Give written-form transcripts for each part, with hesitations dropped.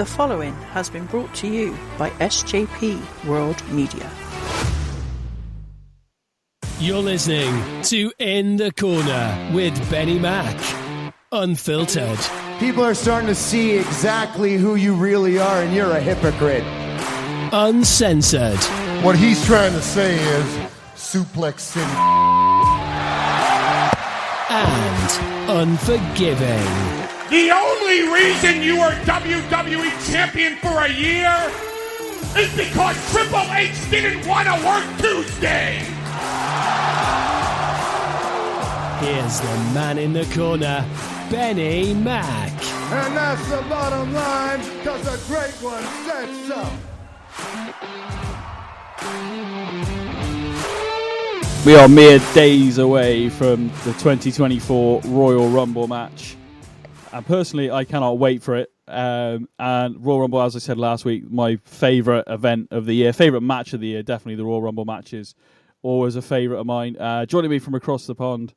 The following has been brought to you by SJP World Media. You're listening to In the Corner with Benny Mac. Unfiltered. People are starting to see exactly who you really are, and you're a hypocrite. Uncensored. What he's trying to say is Suplex City. And unforgiving. The only reason you were WWE Champion for a year is because Triple H didn't want to work Tuesday. Here's the man in the corner, Benny Mac. And that's the bottom line, because the great one said so. We are mere days away from the 2024 Royal Rumble match. And personally, I cannot wait for it. And Royal Rumble, as I said last week, my favourite event of the year, favourite match of the year, definitely the Royal Rumble matches. Always a favourite of mine. Joining me from across the pond,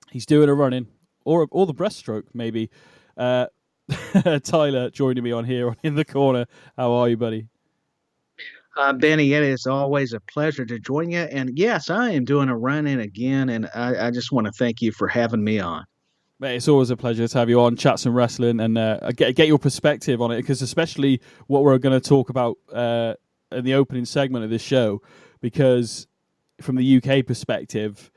he's doing a run-in, or the breaststroke, maybe. Tyler joining me on here in the corner. How are you, buddy? Benny, it is always a pleasure to join you. And yes, I am doing a run-in again, and I just want to thank you for having me on. Mate, it's always a pleasure to have you on, chat some wrestling, and get your perspective on it, because especially what we're going to talk about in the opening segment of this show, because from the UK perspective,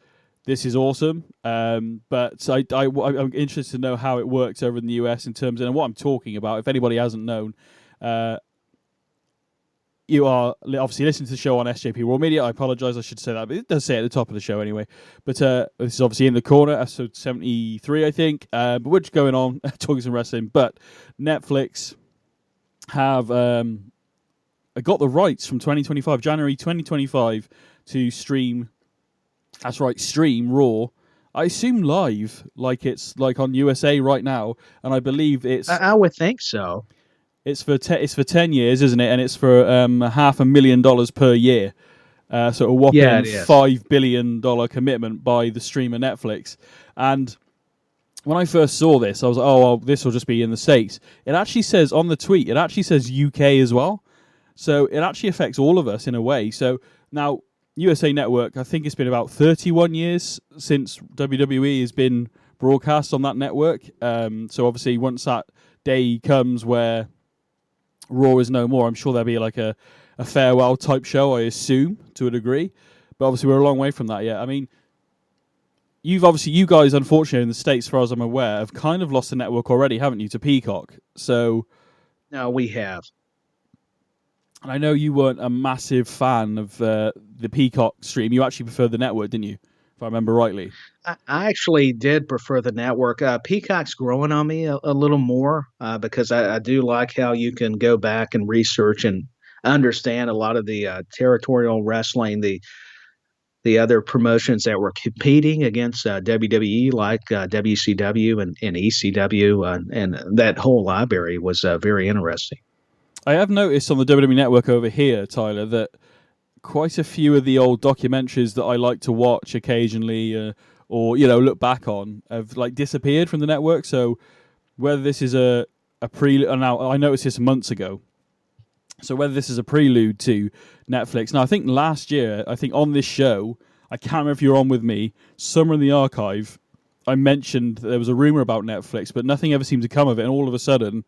this is awesome. But I'm interested to know how it works over in the US in terms of, and what I'm talking about. If anybody hasn't known, you are obviously listening to the show on SJP World Media. I apologise, I should say that, but it does say at the top of the show anyway. But this is obviously In the Corner, episode 73, I think. But we're just going on, talking some wrestling. But Netflix have got the rights from January 2025, to stream, that's right, stream Raw. I assume live, like it's like on USA right now. And I believe it's... I would think so. It's for 10 years, isn't it? And it's for $500,000 per year. So a whopping $5 billion commitment by the streamer Netflix. And when I first saw this, I was like, oh, well, this will just be in the States. It actually says on the tweet, it actually says UK as well. So it actually affects all of us in a way. So now, USA Network, I think it's been about 31 years since WWE has been broadcast on that network. So obviously, once that day comes where Raw is no more, I'm sure there'll be like a farewell type show, I assume, to a degree. But obviously we're a long way from that yet. I mean, you guys, unfortunately, in the States, as far as I'm aware, have kind of lost the network already, haven't you, to Peacock? So No, we have. And I know you weren't a massive fan of the Peacock stream. You actually preferred the network, didn't you? If I remember rightly. I actually did prefer the network. Peacock's growing on me a little more because I do like how you can go back and research and understand a lot of the territorial wrestling, the other promotions that were competing against WWE, like WCW and ECW, and that whole library was very interesting. I have noticed on the WWE Network over here, Tyler, that quite a few of the old documentaries that I like to watch occasionally, or look back on, have like disappeared from the network. So whether this is a prelude, now I noticed this months ago. So whether this is a prelude to Netflix. Now I think last year, on this show, I can't remember if you were on with me, somewhere in the archive, I mentioned that there was a rumor about Netflix, but nothing ever seemed to come of it. And all of a sudden,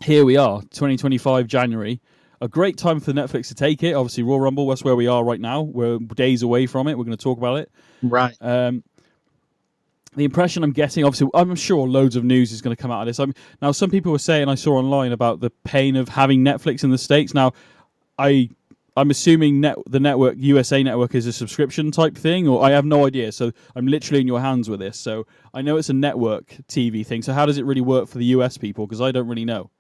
here we are, 2025 January. A great time for Netflix to take it. Obviously, Royal Rumble, that's where we are right now. We're days away from it. We're going to talk about it. Right. The impression I'm getting, obviously, I'm sure loads of news is going to come out of this. Now, some people were saying, I saw online, about the pain of having Netflix in the States. Now, I'm assuming the network, USA Network, is a subscription type thing, or I have no idea. So I'm literally in your hands with this. So I know it's a network TV thing. So how does it really work for the US people? Because I don't really know.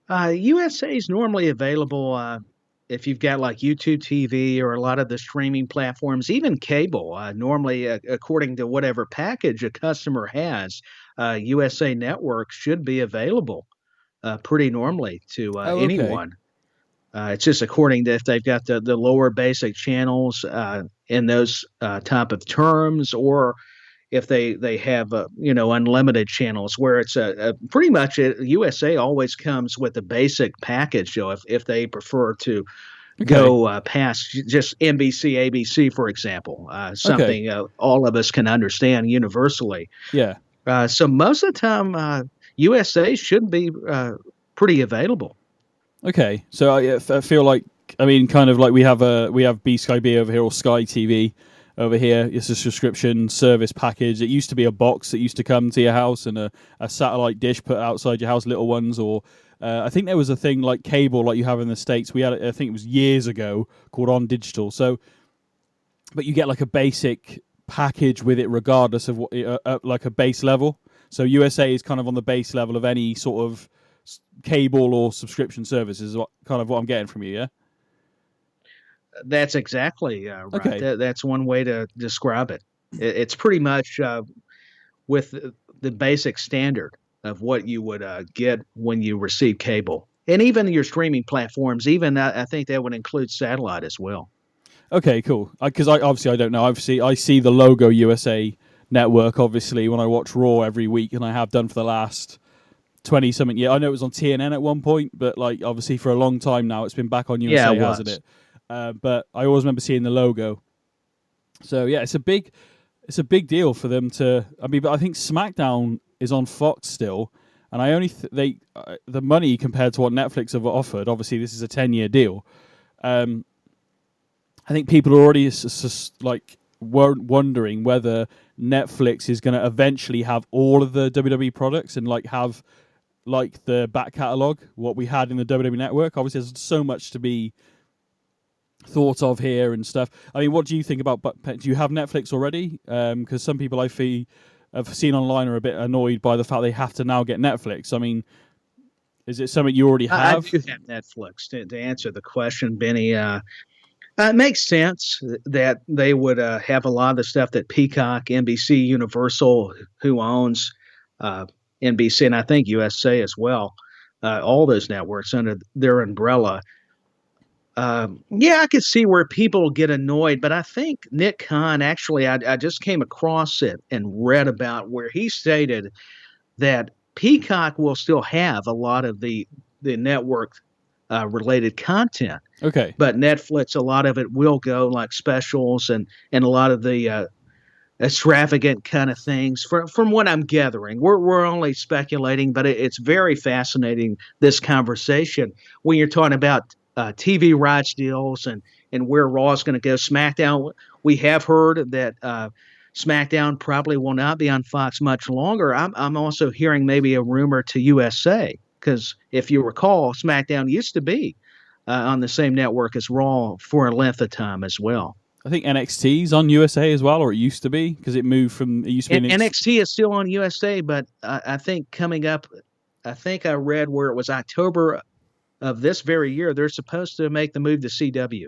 USA is normally available if you've got like YouTube TV or a lot of the streaming platforms, even cable. Normally, according to whatever package a customer has, USA Network should be available pretty normally to anyone. It's just according to if they've got the lower basic channels in those type of terms, or if they have unlimited channels, where it's pretty much USA always comes with a basic package. So if they prefer to go past just NBC, ABC, for example, something all of us can understand universally. Yeah. So most of the time, USA should be pretty available. Okay, so I feel like, I mean, kind of like we have B Sky B over here, or Sky TV over here. It's a subscription service package. It used to be a box that used to come to your house, and a satellite dish put outside your house, little ones, or I think there was a thing like cable like you have in the States. We had, I think it was years ago, called On Digital. So, but you get like a basic package with it regardless of what, like a base level. So USA is kind of on the base level of any sort of cable or subscription service, is kind of what I'm getting from you, yeah? That's exactly right. Okay. That's one way to describe it. It's pretty much with the basic standard of what you would get when you receive cable. And even your streaming platforms, even I think that would include satellite as well. Okay, cool. Because I don't know. Obviously, I see the logo USA Network, obviously, when I watch Raw every week, and I have done for the last 20-something years. I know it was on TNN at one point, but like obviously for a long time now, it's been back on USA, hasn't it? But I always remember seeing the logo. So yeah, it's a big deal for them to. I mean, but I think SmackDown is on Fox still, and I only the money compared to what Netflix have offered. Obviously, this is a 10-year deal. I think people are already wondering whether Netflix is going to eventually have all of the WWE products and like have like the back catalogue, what we had in the WWE Network. Obviously, there's so much to be thought of here and stuff. I mean, what do you think about? Do you have Netflix already? Because some people I've seen online are a bit annoyed by the fact they have to now get Netflix. I mean, is it something you already have? I do have Netflix. To answer the question, Benny, it makes sense that they would have a lot of the stuff that Peacock, NBC, Universal, who owns NBC, and I think USA as well, all those networks under their umbrella. I could see where people get annoyed, but I think Nick Khan, actually, I just came across it and read about where he stated that Peacock will still have a lot of the network related content. Okay. But Netflix, a lot of it will go like specials and a lot of the extravagant kind of things. From what I'm gathering, we're only speculating, but it's very fascinating, this conversation, when you're talking about TV rights deals and where Raw is going to go. SmackDown, we have heard that SmackDown probably will not be on Fox much longer. I'm also hearing maybe a rumor to USA, because if you recall, SmackDown used to be on the same network as Raw for a length of time as well. I think NXT's on USA as well, or it used to be, because it used to be NXT is still on USA, but I think coming up, I think I read where it was October of this very year, they're supposed to make the move to CW.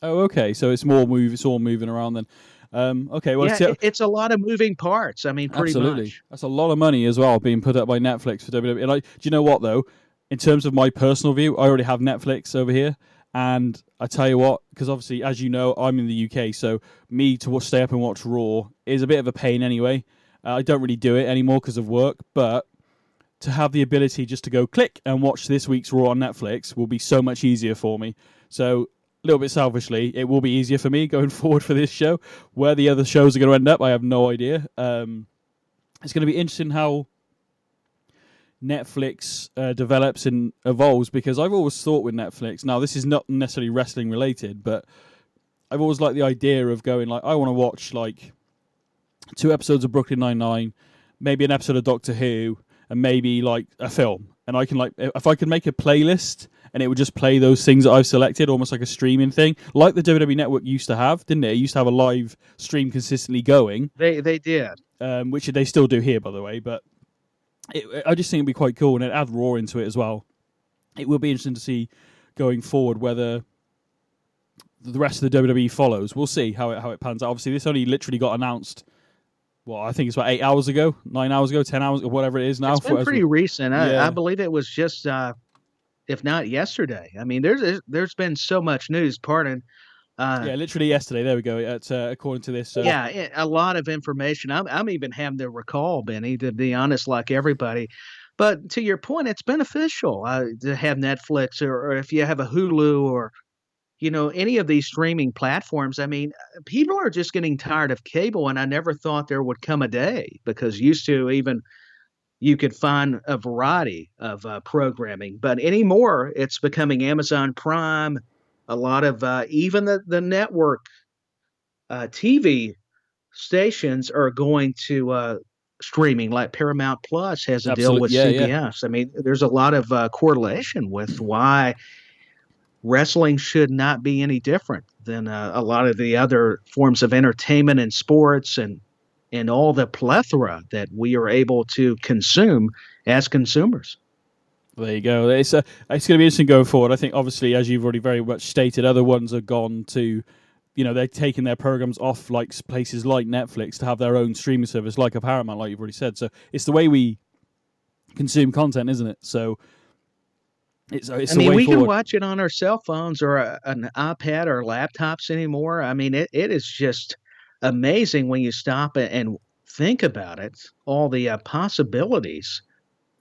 Oh, okay. So it's all moving around then. Okay, well, it's a lot of moving parts. I mean, pretty much. That's a lot of money as well being put up by Netflix for WWE. Like, do you know what though? In terms of my personal view, I already have Netflix over here, and I tell you what, because obviously, as you know, I'm in the UK, so me to stay up and watch Raw is a bit of a pain anyway. I don't really do it anymore because of work, but to have the ability just to go click and watch this week's Raw on Netflix will be so much easier for me. So, a little bit selfishly, it will be easier for me going forward for this show. Where the other shows are going to end up, I have no idea. It's going to be interesting how Netflix develops and evolves, because I've always thought with Netflix, now this is not necessarily wrestling related, but I've always liked the idea of going like, I want to watch like 2 episodes of Brooklyn Nine-Nine, maybe an episode of Doctor Who, and maybe like a film. And I can like, if I could make a playlist and it would just play those things that I've selected, almost like a streaming thing, like the WWE Network used to have, didn't it? It used to have a live stream consistently going. They did. Which they still do here, by the way, but I just think it'd be quite cool, and it'd add Raw into it as well. It will be interesting to see going forward whether the rest of the WWE follows. We'll see how it pans out. Obviously, this only literally got announced, well, I think it's about 8 hours ago, 9 hours ago, 10 hours, or whatever it is now. It's been pretty recent. I believe it was just, if not yesterday. I mean, there's been so much news. Pardon Literally yesterday. There we go. According to this. A lot of information. I'm even having to recall, Benny, to be honest, like everybody. But to your point, it's beneficial to have Netflix or if you have a Hulu or any of these streaming platforms. I mean, people are just getting tired of cable, and I never thought there would come a day because used to even you could find a variety of programming, but anymore it's becoming Amazon Prime. A lot of even the network TV stations are going to streaming, like Paramount Plus has a deal with CBS. Yeah. I mean, there's a lot of correlation with why wrestling should not be any different than a lot of the other forms of entertainment and sports and all the plethora that we are able to consume as consumers. There you go. It's going to be interesting going forward. I think, obviously, as you've already very much stated, other ones are gone to, they're taking their programs off like places like Netflix to have their own streaming service, like a Paramount, like you've already said. So it's the way we consume content, isn't it? So it's the way we forward. Can watch it on our cell phones or an iPad or laptops anymore. I mean, it is just amazing when you stop and think about it, all the possibilities.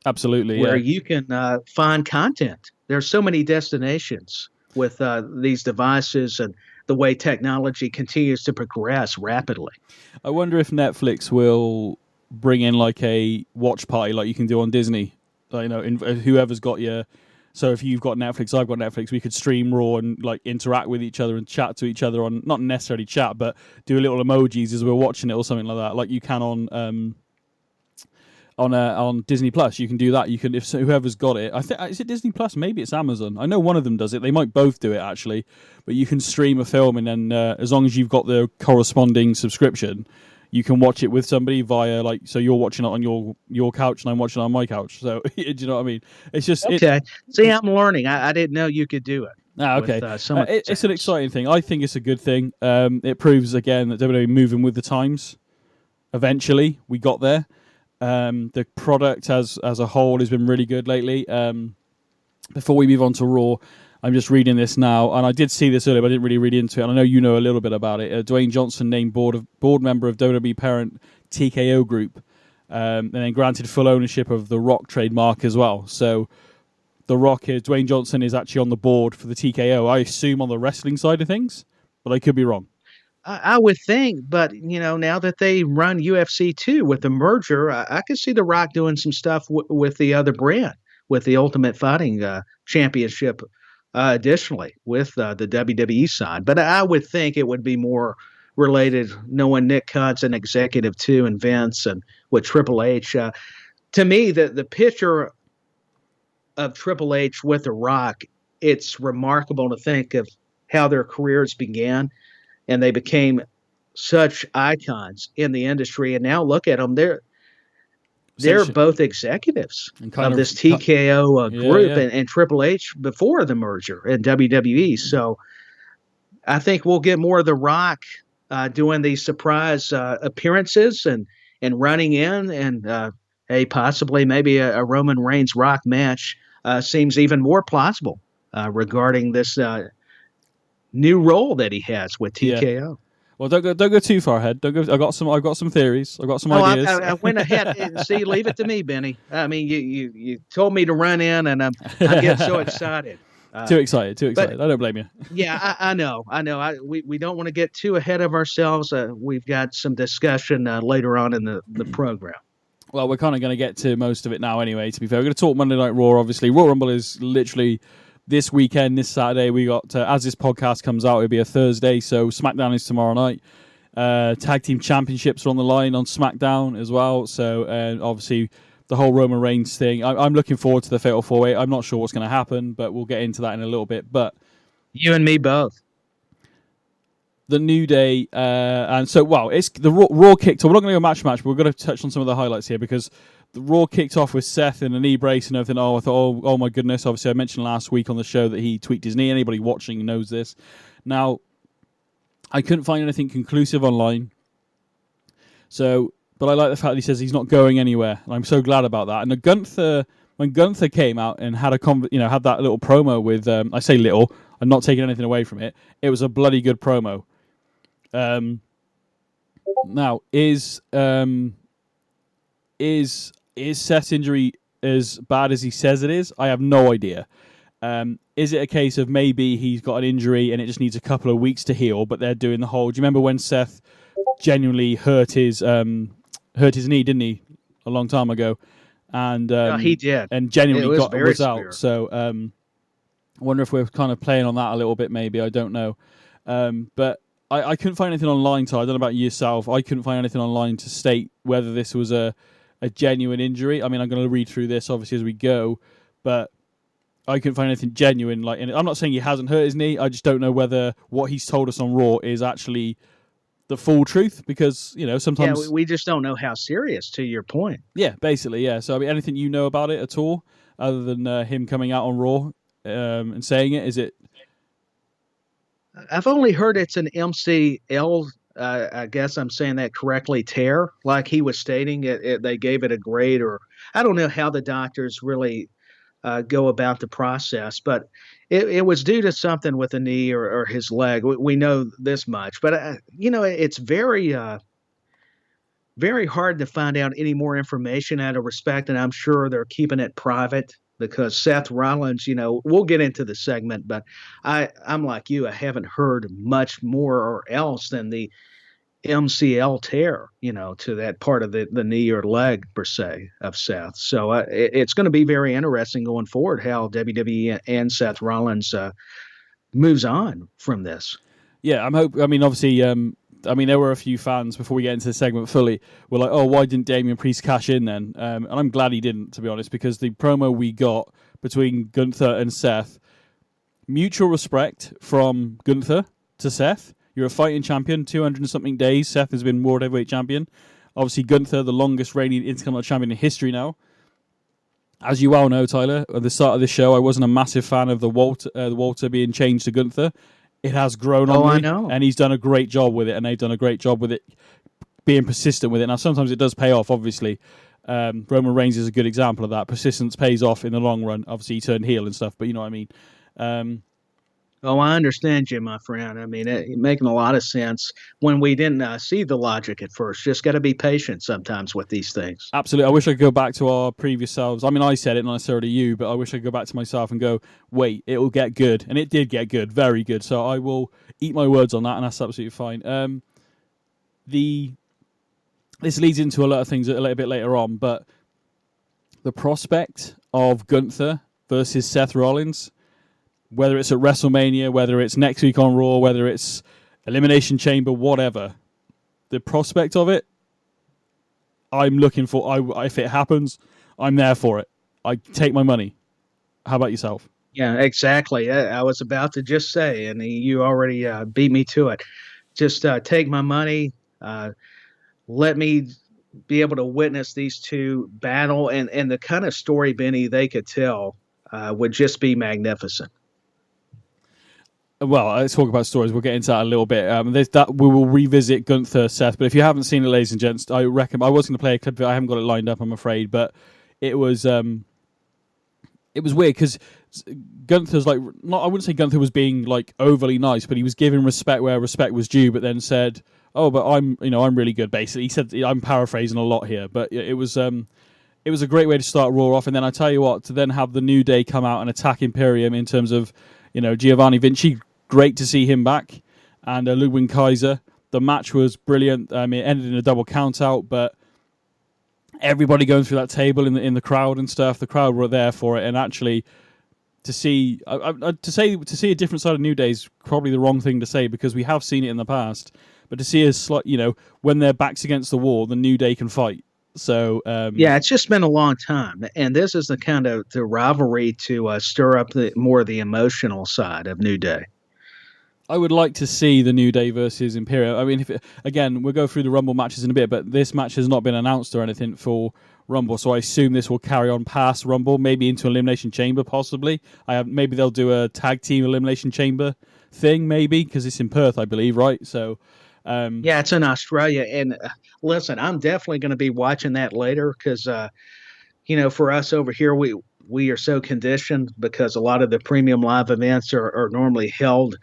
Absolutely, where you can find content. There's so many destinations with these devices and the way technology continues to progress rapidly. I wonder if Netflix will bring in like a watch party like you can do on Disney. Whoever's got your... So if you've got Netflix, I've got Netflix, we could stream Raw and like interact with each other and chat to each other on, not necessarily chat, but do a little emojis as we're watching it or something like that, like you can on Disney Plus. You can do that. You can, if whoever's got it. I think, is it Disney Plus? Maybe it's Amazon. I know one of them does it. They might both do it actually, but you can stream a film and then as long as you've got the corresponding subscription, you can watch it with somebody via so you're watching it on your couch and I'm watching it on my couch. So do you know what I mean? It's just okay. See, I'm learning. I didn't know you could do it. Okay. It's an exciting thing. I think it's a good thing. It proves again that WWE moving with the times. Eventually, we got there. The product as a whole has been really good lately. Before we move on to Raw, I'm just reading this now, and I did see this earlier, but I didn't really read into it, and I know you know a little bit about it. Dwayne Johnson named board member of WWE parent TKO Group, and then granted full ownership of the Rock trademark as well. So the Rock Dwayne Johnson is actually on the board for the TKO, I assume on the wrestling side of things, but I could be wrong. I would think, but now that they run UFC 2 with the merger, I could see The Rock doing some stuff with the other brand, with the Ultimate Fighting Championship, additionally with the WWE side. But I would think it would be more related, knowing Nick Khan's an executive too, and Vince, and with Triple H. To me, the picture of Triple H with The Rock, it's remarkable to think of how their careers began. And they became such icons in the industry. And now look at them. They're both executives of this TKO group and Triple H before the merger in WWE. So I think we'll get more of The Rock doing these surprise appearances and running in. And possibly maybe a Roman Reigns Rock match seems even more plausible regarding this new role that he has with TKO. Yeah. Well, don't go too far ahead. Don't go. I've got some theories. I've got some ideas. I went ahead. See, leave it to me, Benny. I mean, you told me to run in, and I get so excited. Too excited. I don't blame you. Yeah, I know. We don't want to get too ahead of ourselves. We've got some discussion later on in the program. Well, we're kind of going to get to most of it now anyway, to be fair. We're going to talk Monday Night Raw, obviously. Royal Rumble is literally this weekend, this Saturday. We got, as this podcast comes out, it'll be a Thursday, so SmackDown is tomorrow night. Tag Team Championships are on the line on SmackDown as well, so obviously the whole Roman Reigns thing. I'm looking forward to the Fatal 4-Way. I'm not sure what's going to happen, but we'll get into that in a little bit. But you and me both. The New Day, and so, well, it's the Raw kicked off. We're not going to go match, but we're going to touch on some of the highlights here because the Raw kicked off with Seth in a knee brace and everything. I thought, oh my goodness. Obviously, I mentioned last week on the show that he tweaked his knee. Anybody watching knows this. Now, I couldn't find anything conclusive online. So, but I like the fact that he says he's not going anywhere. And I'm so glad about that. And the Gunther when Gunther came out and had had that little promo with, I say little, I'm not taking anything away from it. It was a bloody good promo. Now, is Seth's injury as bad as he says it is? I have no idea. Is it a case of maybe he's got an injury and it just needs a couple of weeks to heal, but they're doing the whole... Do you remember when Seth genuinely hurt his knee, didn't he, a long time ago? And he did. And genuinely was out. Severe. So I wonder if we're kind of playing on that a little bit, maybe. I don't know. But I couldn't find anything online, so I don't know about yourself. I couldn't find anything online to state whether this was a genuine injury. I mean, I'm going to read through this, obviously, as we go, but I couldn't find anything genuine. I'm not saying he hasn't hurt his knee. I just don't know whether what he's told us on Raw is actually the full truth, because, sometimes... Yeah, we just don't know how serious, to your point. Yeah, basically, yeah. So, I mean, anything you know about it at all, other than him coming out on Raw and saying it? Is it... I've only heard it's an MCL, I guess I'm saying that correctly, tear, like he was stating. They gave it a grade, or I don't know how the doctors really go about the process, but it was due to something with the knee or his leg. We know this much, but it's very very hard to find out any more information out of respect, and I'm sure they're keeping it private because Seth Rollins, we'll get into the segment, but I'm like you, I haven't heard much more or else than the MCL tear, to that part of the knee or leg per se of Seth. So it's going to be very interesting going forward how WWE and Seth Rollins moves on from this. Yeah, obviously, there were a few fans before we get into the segment fully were like, oh, why didn't Damian Priest cash in then? And I'm glad he didn't, to be honest, because the promo we got between Gunther and Seth, mutual respect from Gunther to Seth. You're a fighting champion, 200 and something days. Seth has been World Heavyweight Champion. Obviously, Gunther, the longest reigning Intercontinental Champion in history now. As you well know, Tyler, at the start of the show, I wasn't a massive fan of the Walter being changed to Gunther. It has grown on me. I know. And he's done a great job with it, and they've done a great job with it, being persistent with it. Now, sometimes it does pay off, obviously. Roman Reigns is a good example of that. Persistence pays off in the long run. Obviously, he turned heel and stuff, but you know what I mean. Oh, I understand you, my friend. I mean, it's making a lot of sense when we didn't see the logic at first. Just got to be patient sometimes with these things. Absolutely. I wish I could go back to our previous selves. I mean, I said it, not necessarily you, but I wish I could go back to myself and go, wait, it will get good. And it did get good, very good. So I will eat my words on that, and that's absolutely fine. This leads into a lot of things a little bit later on, but the prospect of Gunther versus Seth Rollins, whether it's at WrestleMania, whether it's next week on Raw, whether it's Elimination Chamber, whatever, the prospect of it, I'm looking for. If it happens, I'm there for it. I take my money. How about yourself? Yeah, exactly. I was about to just say, and you already beat me to it. Just take my money. Let me be able to witness these two battle, and the kind of story, Benny, they could tell would just be magnificent. Well, let's talk about stories. We'll get into that a little bit. We will revisit Gunther, Seth. But if you haven't seen it, ladies and gents, I reckon I was going to play a clip of it. I haven't got it lined up, I'm afraid. But it was weird because Gunther's I wouldn't say Gunther was being overly nice, but he was giving respect where respect was due. But then said, "Oh, but I'm really good." Basically, he said, I'm paraphrasing a lot here, but it was a great way to start Raw off. And then I tell you what, to then have the New Day come out and attack Imperium in terms of Giovanni Vinci. Great to see him back, and Ludwig Kaiser. The match was brilliant. It ended in a double count out, but everybody going through that table in the crowd and stuff. The crowd were there for it, and actually to see a different side of New Day is probably the wrong thing to say because we have seen it in the past. But to see when their backs against the wall, the New Day can fight. So yeah, it's just been a long time, and this is the kind of the rivalry to stir up more of the emotional side of New Day. I would like to see the New Day versus Imperium. I mean, we'll go through the Rumble matches in a bit, but this match has not been announced or anything for Rumble, so I assume this will carry on past Rumble, maybe into Elimination Chamber, possibly. Maybe they'll do a tag team Elimination Chamber thing, maybe, because it's in Perth, I believe, right? So, yeah, it's in Australia, and listen, I'm definitely going to be watching that later because for us over here, we are so conditioned because a lot of the premium live events are normally held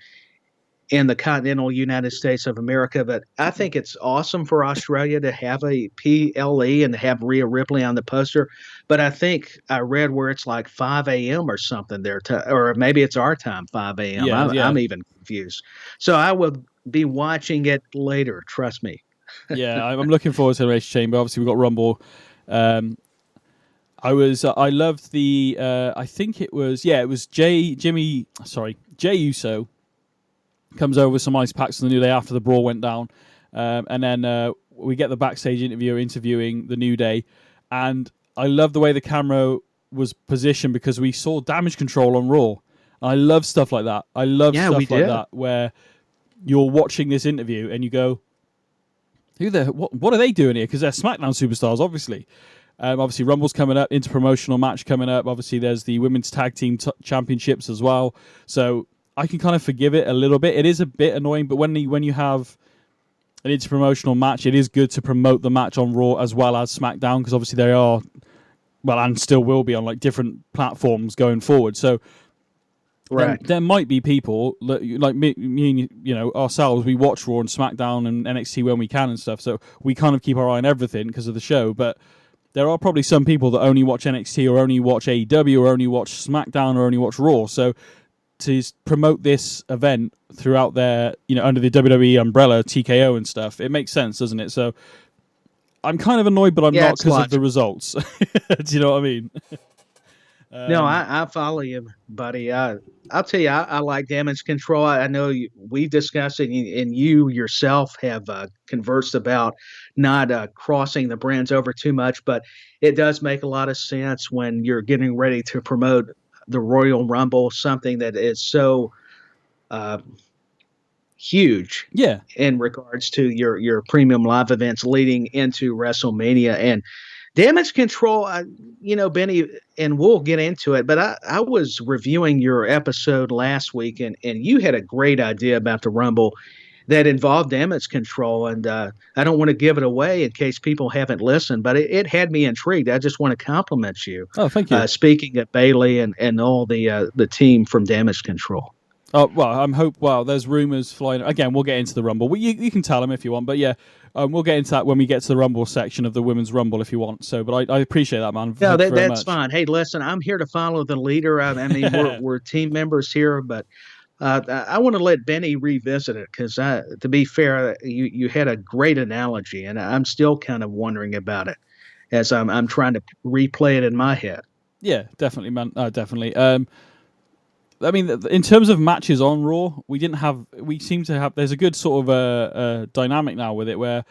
in the continental United States of America. But I think it's awesome for Australia to have a PLE and to have Rhea Ripley on the poster. But I think I read where it's like 5 a.m. or something there, or maybe it's our time, 5 a.m. I'm even confused. So I will be watching it later. Trust me. Yeah, I'm looking forward to the Race Chamber. Obviously, we've got Rumble. I loved the, I think it was Jay Uso comes over with some ice packs on the New Day after the Brawl went down. And then we get the backstage interviewer interviewing the New Day. And I love the way the camera was positioned because we saw Damage Control on Raw. I love stuff like that. I love stuff like that where you're watching this interview and you go, what are they doing here? Because they're SmackDown superstars, obviously. Obviously, Rumble's coming up, interpromotional match coming up. Obviously, there's the Women's Tag Team Championships as well. So I can kind of forgive it a little bit. It is a bit annoying, but when you have an interpromotional match, it is good to promote the match on Raw as well as SmackDown, because obviously they are, well, and still will be on like different platforms going forward. So there might be people like me and ourselves. We watch Raw and SmackDown and NXT when we can and stuff. So we kind of keep our eye on everything because of the show. But there are probably some people that only watch NXT or only watch AEW or only watch SmackDown or only watch Raw. So to promote this event throughout their, under the WWE umbrella, TKO and stuff, it makes sense, doesn't it? So I'm kind of annoyed, but I'm not because of the results. Do you know what I mean? No, I follow you, buddy. I'll tell you, I like Damage Control. I know we've discussed it, and you yourself have conversed about not crossing the brands over too much, but it does make a lot of sense when you're getting ready to promote the Royal Rumble, something that is so huge in regards to your premium live events leading into WrestleMania. And Damage Control, Benny, and we'll get into it, but I was reviewing your episode last week, and you had a great idea about the Rumble that involved Damage Control, and I don't want to give it away in case people haven't listened, but it had me intrigued. I just want to compliment you. Oh, thank you. Speaking of Bailey and all the team from Damage Control. Oh, well, there's rumors flying. Again, we'll get into the Rumble. You can tell them if you want, but yeah, we'll get into that when we get to the Rumble section of the Women's Rumble if you want. So, but I appreciate that, man. No, that's fine. Hey, listen, I'm here to follow the leader. I mean, we're team members here, but I want to let Benny revisit it because, to be fair, you had a great analogy, and I'm still kind of wondering about it as I'm trying to replay it in my head. Yeah, definitely, man. Definitely. I mean, in terms of matches on Raw, we seem to have, there's a good sort of dynamic now with it where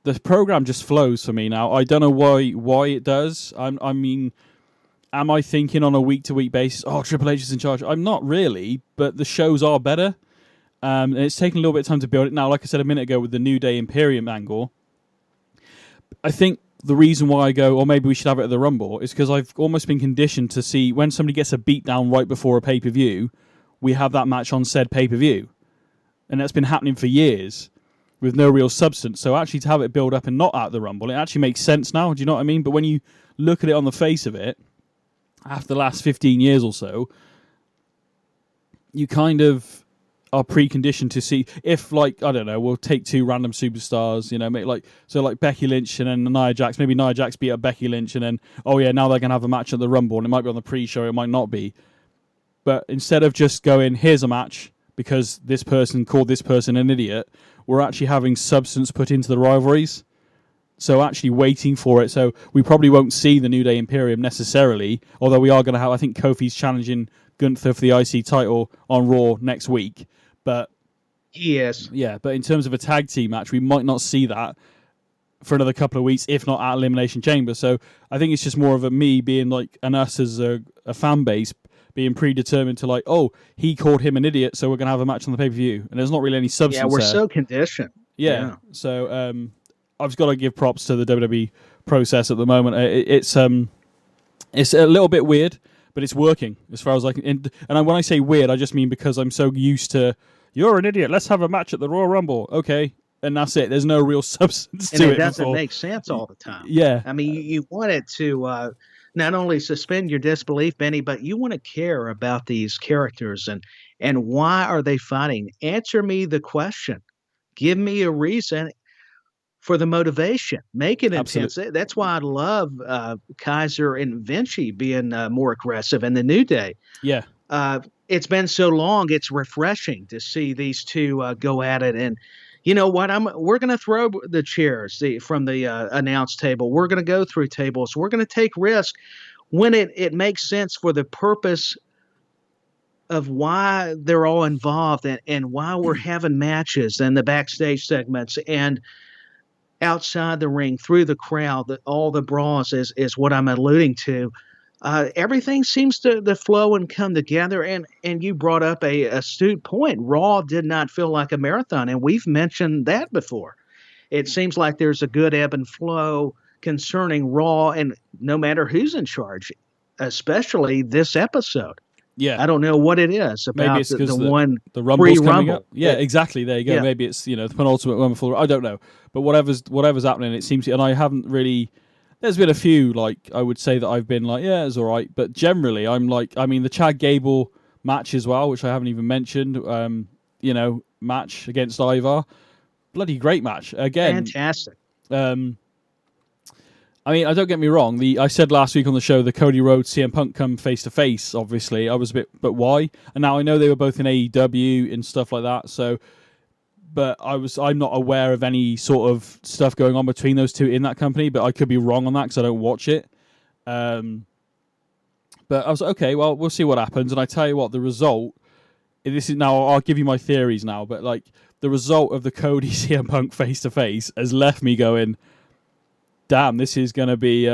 the program just flows for me now. I don't know why it does. I mean, am I thinking on a week-to-week basis, Triple H is in charge? I'm not really, but the shows are better. And it's taken a little bit of time to build it. Now, like I said a minute ago with the New Day Imperium angle, I think the reason why I go, or maybe we should have it at the Rumble, is because I've almost been conditioned to see when somebody gets a beatdown right before a pay-per-view, we have that match on said pay-per-view. And that's been happening for years with no real substance. So actually to have it build up and not at the Rumble, it actually makes sense now. Do you know what I mean? But when you look at it on the face of it, after the last 15 years or so, you kind of are preconditioned to see if, like, I don't know, we'll take two random superstars, make like Becky Lynch and then Nia Jax. Maybe Nia Jax beat up Becky Lynch and then, now they're going to have a match at the Rumble, and it might be on the pre-show, it might not be. But instead of just going, here's a match because this person called this person an idiot, we're actually having substance put into the rivalries. So actually waiting for it. So we probably won't see the New Day Imperium necessarily, although we are going to have, I think Kofi's challenging Gunther for the IC title on Raw next week. But yes, but in terms of a tag team match, we might not see that for another couple of weeks, if not at Elimination Chamber. So I think it's just more of me being like, and us as a fan base being predetermined to like, he called him an idiot, so we're going to have a match on the pay-per-view. And there's not really any substance there. Yeah, we're so conditioned. Yeah. So I've just got to give props to the WWE process at the moment. It's a little bit weird, but it's working as far as I can. And when I say weird, I just mean because I'm so used to, you're an idiot, let's have a match at the Royal Rumble. Okay, and that's it. There's no real substance and to it it. Doesn't make sense all the time. Yeah. I mean, you want it to not only suspend your disbelief, Benny, but you want to care about these characters and why are they fighting? Answer me the question. Give me a reason for the motivation. Make it intense. That's why I love Kaiser and Vinci being more aggressive in the New Day. Yeah. It's been so long. It's refreshing to see these two go at it. And you know what? We're going to throw the chairs from the announce table. We're going to go through tables. We're going to take risks when it makes sense for the purpose of why they're all involved and why we're having matches and the backstage segments and outside the ring, through the crowd, all the brawls is what I'm alluding to. Everything seems to flow and come together. And you brought up a astute point. Raw did not feel like a marathon, and we've mentioned that before. It seems like there's a good ebb and flow concerning Raw, and no matter who's in charge, especially this episode. Yeah, I don't know what it is about. Maybe it's the Rumble's coming up. Yeah, Yeah, exactly. There you go. Yeah. Maybe it's the penultimate one before. I don't know, but whatever's happening, it seems. And I haven't really. There's been a few I would say that I've been yeah, it's all right, but generally I'm the Chad Gable match as well, which I haven't even mentioned. Match against Ivar, bloody great match again. Fantastic. I don't get me wrong. I said last week on the show the Cody Rhodes CM Punk come face to face. Obviously, I was a bit, but why? And now I know they were both in AEW and stuff like that. So, but I'm not aware of any sort of stuff going on between those two in that company. But I could be wrong on that because I don't watch it. But I was okay. Well, we'll see what happens. And I tell you what, the result. This is now. I'll give you my theories now. But the result of the Cody CM Punk face to face has left me going, damn, this is going to be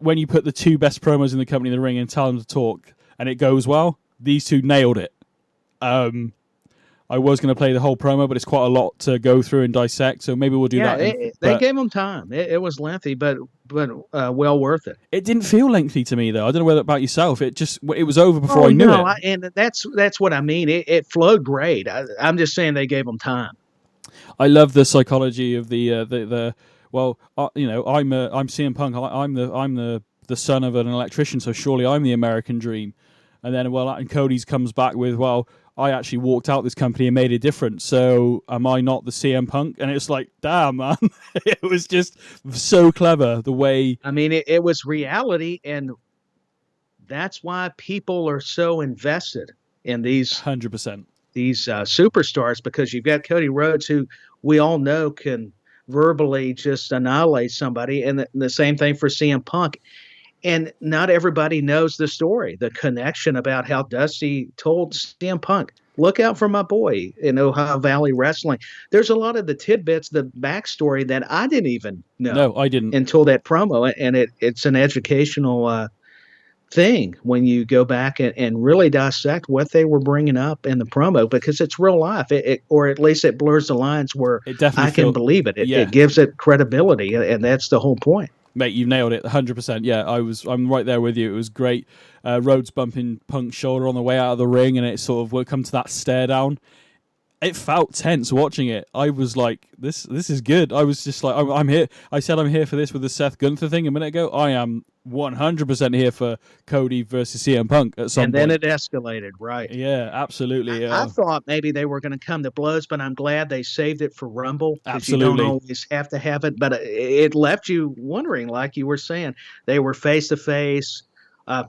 when you put the two best promos in the company in the ring and tell them to talk and it goes well, these two nailed it. I was going to play the whole promo, but it's quite a lot to go through and dissect, so maybe we'll do that. They gave them time. It was lengthy, but well worth it. It didn't feel lengthy to me, though. I don't know whether about yourself. It was over before I knew it. And that's what I mean. It flowed great. I'm just saying they gave them time. I love the psychology of the well, I'm CM Punk. I'm the son of an electrician, so surely I'm the American dream. And then, and Cody's comes back with, well, I actually walked out this company and made a difference. So am I not the CM Punk? And it's like, damn, man, it was just so clever the way. I mean, it was reality, and that's why people are so invested in these 100% these superstars, because you've got Cody Rhodes, who we all know can verbally just annihilate somebody, and the same thing for CM Punk. And not everybody knows the story, the connection about how Dusty told CM Punk, look out for my boy in Ohio Valley Wrestling. There's a lot of the tidbits, the backstory that I didn't even know. No, I didn't. Until that promo, and it's an educational thing when you go back and really dissect what they were bringing up in the promo, because it's real life, or at least it blurs the lines where I can believe it. It gives it credibility, and that's the whole point. Mate, you've nailed it, 100%. Yeah, I'm right there with you. It was great. Rhodes bumping Punk's shoulder on the way out of the ring, and it sort of would come to that stare down. It felt tense watching it. I was like, this is good. I was just like, I'm here. I said I'm here for this with the Seth Gunther thing a minute ago. I am 100% here for Cody versus CM Punk at some point. And then it escalated, right? Yeah, absolutely. I thought maybe they were going to come to blows, but I'm glad they saved it for Rumble. Absolutely. You don't always have to have it, but it left you wondering, like you were saying. They were face-to-face.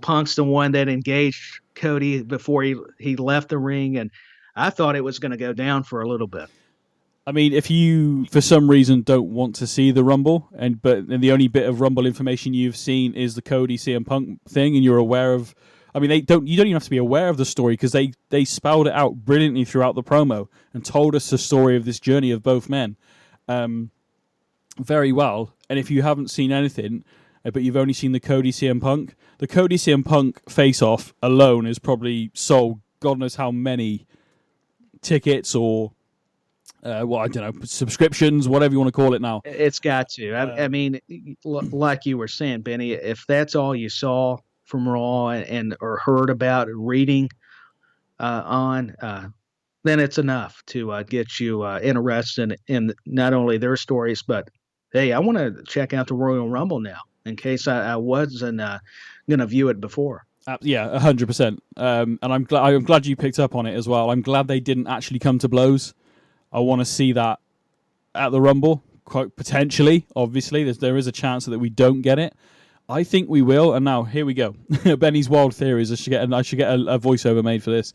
Punk's the one that engaged Cody before he left the ring, and I thought it was going to go down for a little bit. I mean, if you, for some reason, don't want to see the Rumble, but the only bit of Rumble information you've seen is the Cody CM Punk thing, and you're aware of, I mean, you don't even have to be aware of the story, because they spelled it out brilliantly throughout the promo and told us the story of this journey of both men very well. And if you haven't seen anything, but you've only seen the Cody CM Punk face-off alone is probably sold God knows how many tickets or I don't know, subscriptions, whatever you want to call it now. It's got to. I mean, like you were saying, Benny, if that's all you saw from Raw or heard about reading on, then it's enough to get you interested in not only their stories, but hey, I want to check out the Royal Rumble now in case I wasn't going to view it before. Yeah, 100%. And I'm glad you picked up on it as well. I'm glad they didn't actually come to blows. I want to see that at the Rumble, quite potentially. Obviously, there is a chance that we don't get it. I think we will. And now here we go. Benny's wild theories. I should get a voiceover made for this.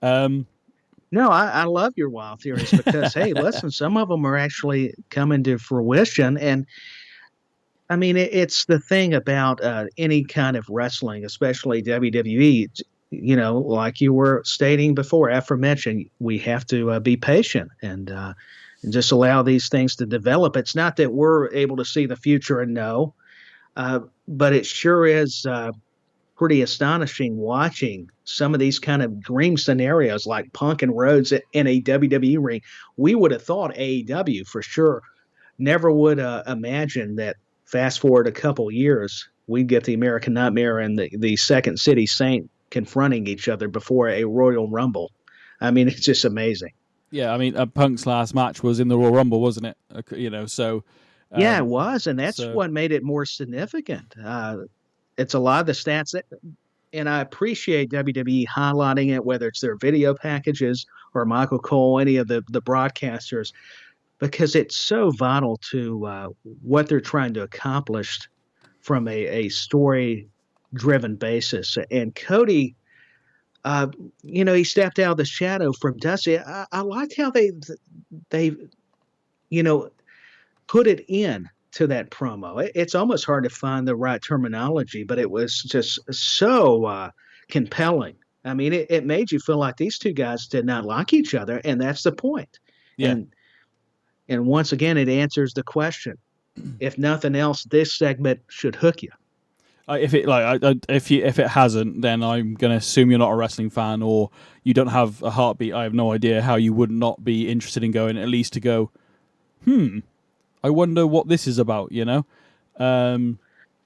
No, I love your wild theories because, hey, listen, some of them are actually coming to fruition. And I mean, it's the thing about any kind of wrestling, especially WWE, like you were stating before, aforementioned, we have to be patient and just allow these things to develop. It's not that we're able to see the future and know, but it sure is pretty astonishing watching some of these kind of dream scenarios like Punk and Rhodes in a WWE ring. We would have thought AEW for sure. Never would imagine that fast forward a couple years, we'd get the American Nightmare and the Second City Saint confronting each other before a Royal Rumble. I mean, it's just amazing. Yeah, I mean, Punk's last match was in the Royal Rumble, wasn't it? So... yeah, it was, and that's what made it more significant. It's a lot of the stats, and I appreciate WWE highlighting it, whether it's their video packages or Michael Cole, any of the broadcasters, because it's so vital to what they're trying to accomplish from a story-driven basis. And Cody, he stepped out of the shadow from Dusty. I liked how they put it in to that promo. It's almost hard to find the right terminology, but it was just so compelling. I mean, it made you feel like these two guys did not like each other, and that's the point. Yeah. And once again, it answers the question. If nothing else, this segment should hook you. If it hasn't, then I'm going to assume you're not a wrestling fan or you don't have a heartbeat. I have no idea how you would not be interested in going, at least to go, I wonder what this is about,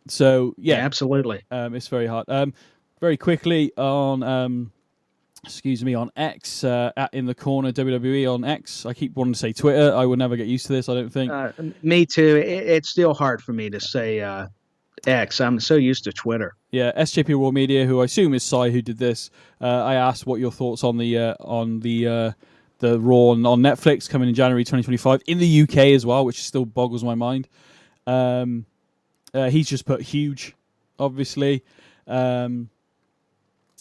So, yeah. Absolutely. It's very hard. Very quickly on, on X, at In the Corner, WWE on X. I keep wanting to say Twitter. I will never get used to this, I don't think. Me too. It's still hard for me to say X. I'm so used to Twitter. Yeah, SJP Raw Media, who I assume is Sai, who did this. I asked what your thoughts on the Raw on Netflix coming in January 2025 in the UK as well, which still boggles my mind. He's just put huge, obviously.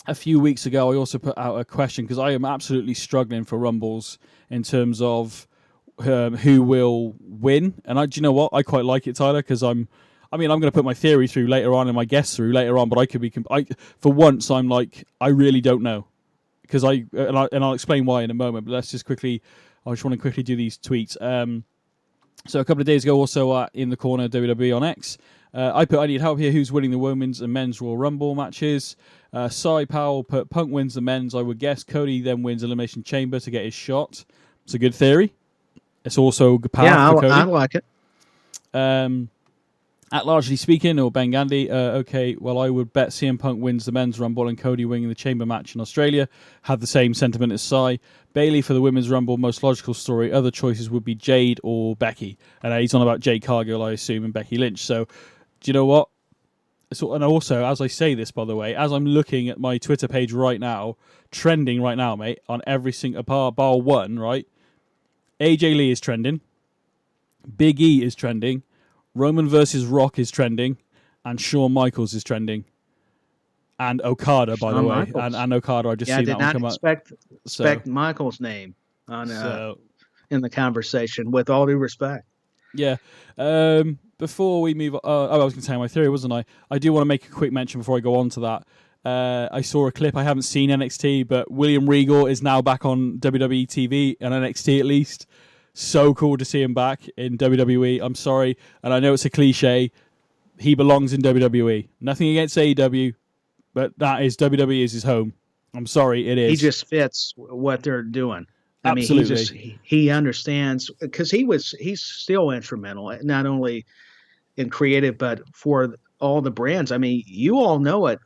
A few weeks ago, I also put out a question because I am absolutely struggling for Rumbles in terms of who will win. And do you know what? I quite like it, Tyler, because I'm going to put my theory through later on and my guess through later on, but I could be. For once, I'm like, I really don't know. Because I'll explain why in a moment, but let's just quickly. I just want to quickly do these tweets. So a couple of days ago, also in the corner WWE on X, I need help here. Who's winning the women's and men's Royal Rumble matches? Cy Powell put Punk wins the men's. I would guess Cody then wins Elimination Chamber to get his shot. It's a good theory. It's also good power for Cody. I like it. At Largely Speaking, or Ben Gandhi, okay, well, I would bet CM Punk wins the men's Rumble and Cody winning the Chamber match in Australia. Had the same sentiment as Cy. Bailey for the women's Rumble, most logical story. Other choices would be Jade or Becky. And he's on about Jade Cargill, I assume, and Becky Lynch. So, do you know what? And also, as I say this, by the way, as I'm looking at my Twitter page right now, trending right now, mate, on every single bar one, right? AJ Lee is trending. Big E is trending. Roman versus Rock is trending, and Shawn Michaels is trending, and Okada, by the way, and Okada. I just see that one come up. I did not expect Michaels' name on in the conversation. With all due respect, yeah. Before we move, I was going to tell you my theory, wasn't I? I do want to make a quick mention before I go on to that. I saw a clip. I haven't seen NXT, but William Regal is now back on WWE TV and NXT at least. So cool to see him back in WWE. I'm sorry, and I know it's a cliche. He belongs in WWE. Nothing against AEW, but WWE is his home. I'm sorry, it is. He just fits what they're doing. Absolutely. I mean, he understands because he's still instrumental, not only in creative, but for all the brands. I mean, you all know it,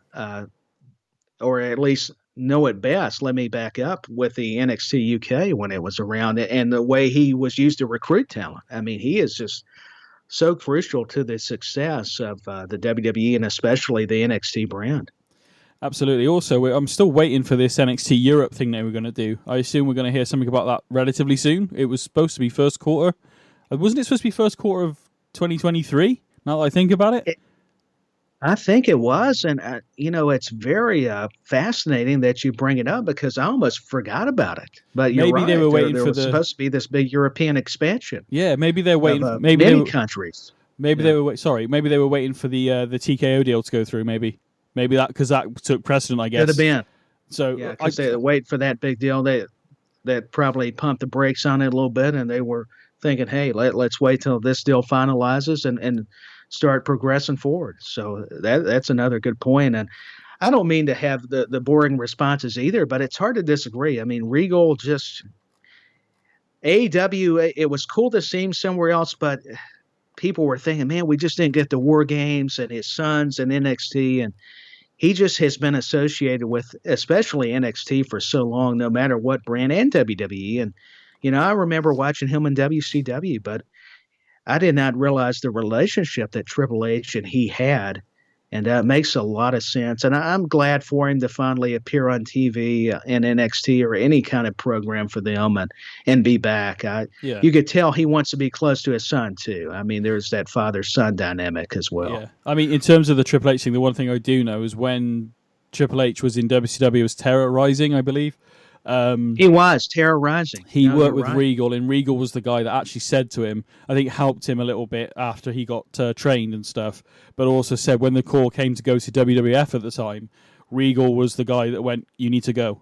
or at least know it best. Let me back up with the NXT UK when it was around, and the way he was used to recruit talent. I mean, he is just so crucial to the success of the WWE and especially the NXT brand. Absolutely. Also, I'm still waiting for this NXT Europe thing that we're going to do. I assume we're going to hear something about that relatively soon. It was supposed to be first quarter. Wasn't it supposed to be first quarter of 2023? Now that I think about it. I think it was, and it's very fascinating that you bring it up because I almost forgot about it. But you're maybe right. They were waiting there for was supposed to be this big European expansion. Yeah, maybe they're waiting. Of, maybe many countries. Maybe they were. Sorry, maybe they were waiting for the TKO deal to go through. Maybe that because that took precedent. I guess could have been. So yeah, because they wait for that big deal. That probably pumped the brakes on it a little bit, and they were thinking, "Hey, let's wait till this deal finalizes and start progressing forward." So that's another good point. And I don't mean to have the boring responses either, but it's hard to disagree. I mean, Regal just AEW. It was cool to see him somewhere else, but people were thinking, man, we just didn't get the War Games and his sons and NXT, and he just has been associated with especially NXT for so long, no matter what brand, and WWE. And I remember watching him in WCW, but I did not realize the relationship that Triple H and he had, and that makes a lot of sense. And I'm glad for him to finally appear on TV in NXT or any kind of program for them and be back. You could tell he wants to be close to his son, too. I mean, there's that father-son dynamic as well. Yeah. I mean, in terms of the Triple H thing, the one thing I do know is when Triple H was in WCW, it was Terror Rising, I believe. He was terrorizing. He worked with Regal, and Regal was the guy that actually said to him, I think helped him a little bit after he got trained and stuff, but also said when the call came to go to WWF at the time, Regal was the guy that went, you need to go,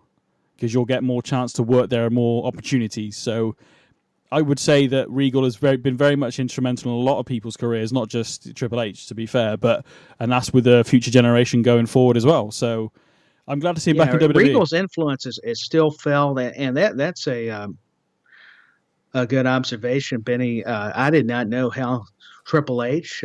because you'll get more chance to work there and more opportunities. So I would say that Regal has been very much instrumental in a lot of people's careers, not just Triple H, to be fair, and that's with the future generation going forward as well. So I'm glad to see him back in WWE. Regal's influence is still felt, and that's a good observation, Benny. I did not know how Triple H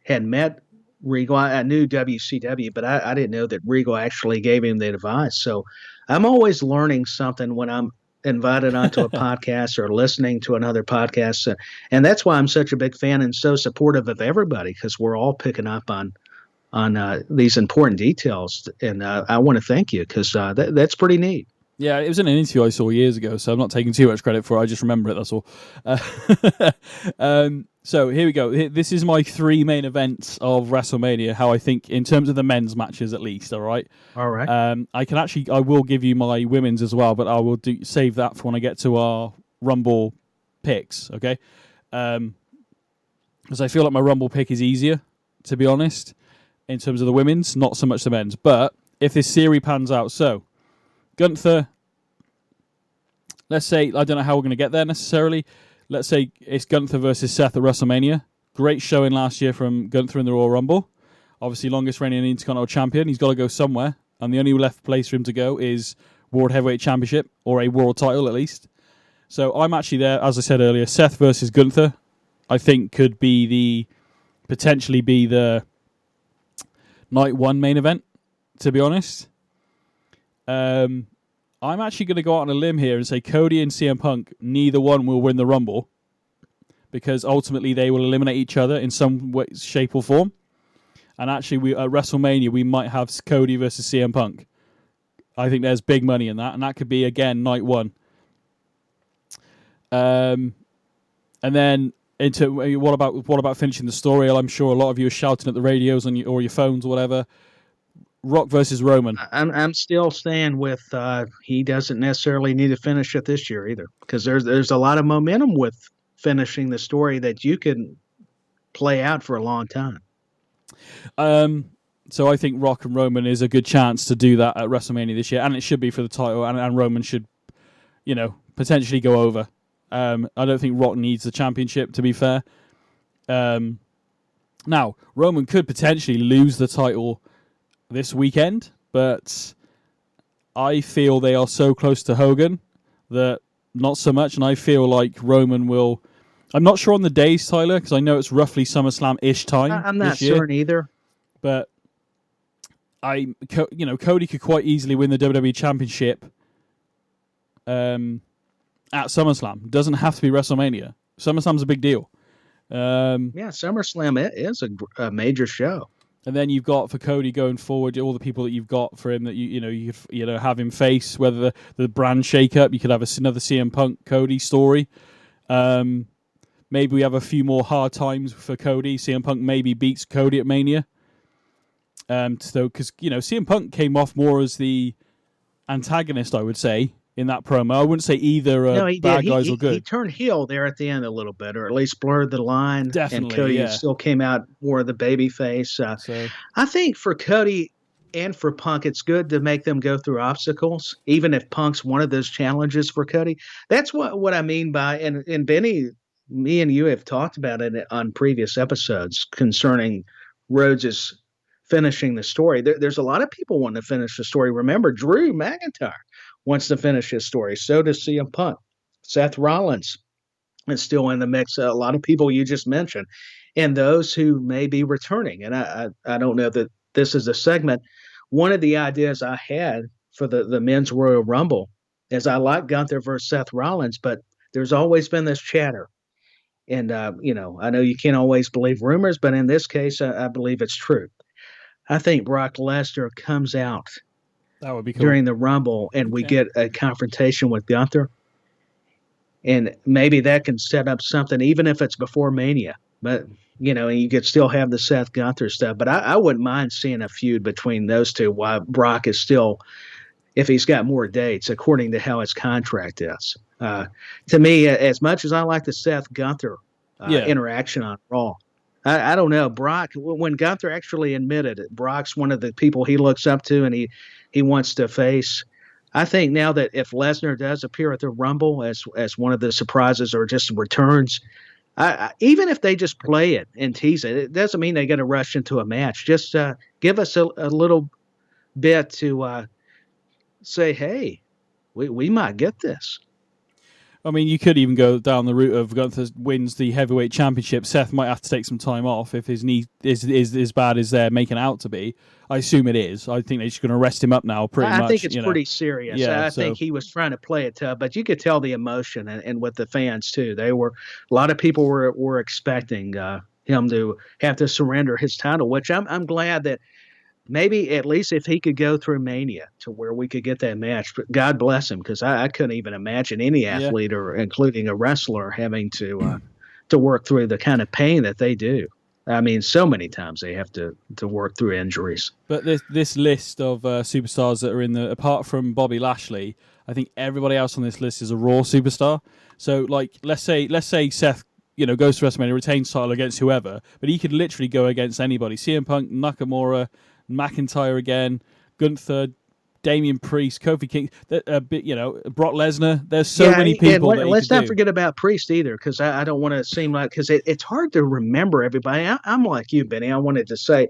had met Regal. I knew WCW, but I didn't know that Regal actually gave him the advice. So I'm always learning something when I'm invited onto a podcast or listening to another podcast. And that's why I'm such a big fan and so supportive of everybody, because we're all picking up on these important details, and I want to thank you because that's pretty neat. Yeah, it was in an interview I saw years ago, so I'm not taking too much credit for it. I just remember it, that's all. So here we go. This is my 3 main events of WrestleMania, how I think, in terms of the men's matches at least, all right? All right. I will give you my women's as well, but I will save that for when I get to our Rumble picks, okay? Because I feel like my Rumble pick is easier, to be honest. In terms of the women's, not so much the men's. But if this series pans out, so Gunther, let's say, I don't know how we're going to get there necessarily. Let's say it's Gunther versus Seth at WrestleMania. Great showing last year from Gunther in the Royal Rumble. Obviously, longest reigning Intercontinental Champion. He's got to go somewhere. And the only left place for him to go is World Heavyweight Championship, or a world title at least. So I'm actually there, as I said earlier, Seth versus Gunther, I think could potentially be the night 1 main event, to be honest. I'm actually going to go out on a limb here and say Cody and CM Punk, neither one will win the Rumble, because ultimately they will eliminate each other in some way, shape or form. And actually, at WrestleMania, we might have Cody versus CM Punk. I think there's big money in that, and that could be, again, night 1. And then what about finishing the story? I'm sure a lot of you are shouting at the radios or your phones or whatever. Rock versus Roman. I'm still staying with he doesn't necessarily need to finish it this year either, because there's a lot of momentum with finishing the story that you can play out for a long time. So I think Rock and Roman is a good chance to do that at WrestleMania this year, and it should be for the title, and Roman should, potentially go over. I don't think Rock needs the championship, to be fair. Now, Roman could potentially lose the title this weekend, but I feel they are so close to Hogan that not so much, and I feel like Roman will... I'm not sure on the days, Tyler, because I know it's roughly SummerSlam-ish time. I'm not certain either. But Cody could quite easily win the WWE Championship at SummerSlam. Doesn't have to be WrestleMania. SummerSlam's a big deal. SummerSlam is a major show. And then you've got for Cody going forward all the people that you've got for him that you could have him face, whether the brand shake-up, you could have another CM Punk Cody story. Maybe we have a few more hard times for Cody. CM Punk maybe beats Cody at Mania. So because CM Punk came off more as the antagonist, I would say, in that promo. I wouldn't say either bad guys or good. He turned heel there at the end a little bit, or at least blurred the line. Definitely, and Cody still came out more of the baby face. I think for Cody and for Punk, it's good to make them go through obstacles, even if Punk's one of those challenges for Cody. That's what I mean by, and Benny, me and you have talked about it on previous episodes concerning Rhodes' finishing the story. There's a lot of people wanting to finish the story. Remember, Drew McIntyre wants to finish his story. So does CM Punk. Seth Rollins is still in the mix. A lot of people you just mentioned, and those who may be returning. And I don't know that this is a segment. One of the ideas I had for the Men's Royal Rumble is I like Gunther versus Seth Rollins, but there's always been this chatter. And, I know you can't always believe rumors, but in this case, I believe it's true. I think Brock Lesnar comes out that would be cool. During the Rumble, and we get a confrontation with Gunther. And maybe that can set up something, even if it's before Mania. But, you could still have the Seth Gunther stuff. But I wouldn't mind seeing a feud between those two while Brock is still, if he's got more dates, according to how his contract is. To me, as much as I like the Seth Gunther interaction on Raw, I don't know. Brock, when Gunther actually admitted it, Brock's one of the people he looks up to and he wants to face. I think now that if Lesnar does appear at the Rumble as one of the surprises or just returns, even if they just play it and tease it, it doesn't mean they got to rush into a match. Just give us a little bit to say, hey, we might get this. I mean, you could even go down the route of Gunther wins the heavyweight championship. Seth might have to take some time off if his knee is as bad as they're making out to be. I assume it is. I think they're just going to rest him up now pretty much. I think it's pretty serious. Yeah, I think he was trying to play it tough, but you could tell the emotion and with the fans, too. A lot of people were expecting him to have to surrender his title, which I'm glad that maybe at least if he could go through Mania to where we could get that match. But God bless him, because I couldn't even imagine any athlete or including a wrestler having to work through the kind of pain that they do. I mean, so many times they have to work through injuries. But this list of superstars that are apart from Bobby Lashley, I think everybody else on this list is a Raw superstar. So, like, let's say Seth, goes to WrestleMania, retains title against whoever, but he could literally go against anybody. CM Punk, Nakamura, McIntyre again, Gunther, Damian Priest, Kofi King, Brock Lesnar. There's so many people. And let's not forget about Priest either, because I don't want to seem like, because it's hard to remember everybody. I'm like you, Benny. I wanted to say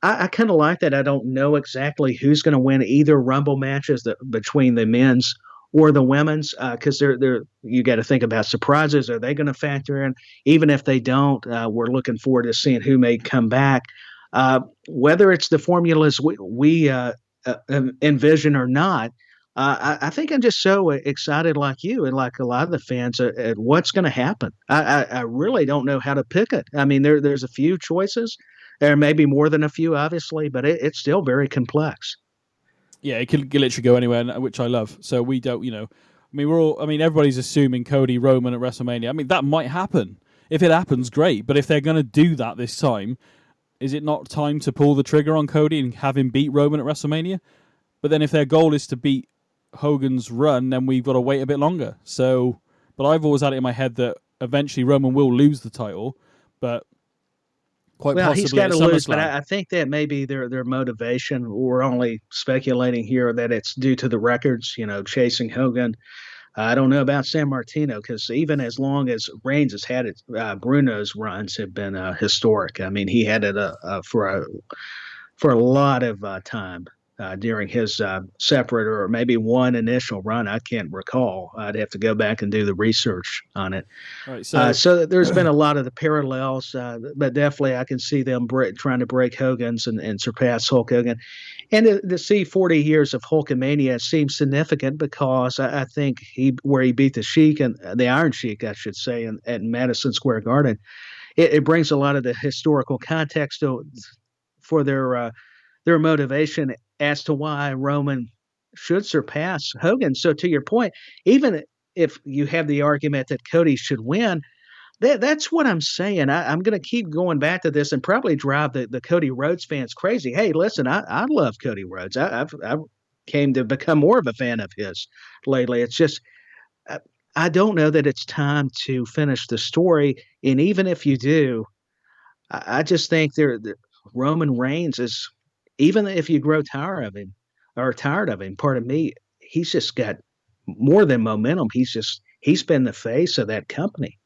I kind of like that. I don't know exactly who's going to win either Rumble matches between the men's or the women's, because you got to think about surprises. Are they going to factor in? Even if they don't, we're looking forward to seeing who may come back. Whether it's the formulas we envision or not, I think I'm just so excited, like you and like a lot of the fans, at what's going to happen. I really don't know how to pick it. I mean, there's a few choices. There may be more than a few, obviously, but it's still very complex. Yeah, it could literally go anywhere, which I love. So we don't, everybody's assuming Cody Roman at WrestleMania. I mean, that might happen. If it happens, great. But if they're going to do that this time, is it not time to pull the trigger on Cody and have him beat Roman at WrestleMania? But then if their goal is to beat Hogan's run, then we've got to wait a bit longer. So, but I've always had it in my head that eventually Roman will lose the title, but quite possibly he's got to lose. But I think that may be their motivation. We're only speculating here that it's due to the records, chasing Hogan. I don't know about San Martino, because even as long as Reigns has had it, Bruno's runs have been historic. I mean, he had it for a lot of time. during his separate or maybe one initial run. I can't recall. I'd have to go back and do the research on it. All right, so there's been a lot of the parallels, but definitely I can see them trying to break Hogan's and surpass Hulk Hogan. And to see 40 years of Hulkamania seems significant because I think where he beat the Sheik and the Iron Sheik, I should say, at Madison Square Garden, it brings a lot of the historical context for their motivation as to why Roman should surpass Hogan. So to your point, even if you have the argument that Cody should win, that's what I'm saying. I'm going to keep going back to this and probably drive the Cody Rhodes fans crazy. Hey, listen, I love Cody Rhodes. I've came to become more of a fan of his lately. It's just I don't know that it's time to finish the story. And even if you do, I just think Roman Reigns is, even if you grow tired of him, pardon me, he's just got more than momentum. He's been the face of that company.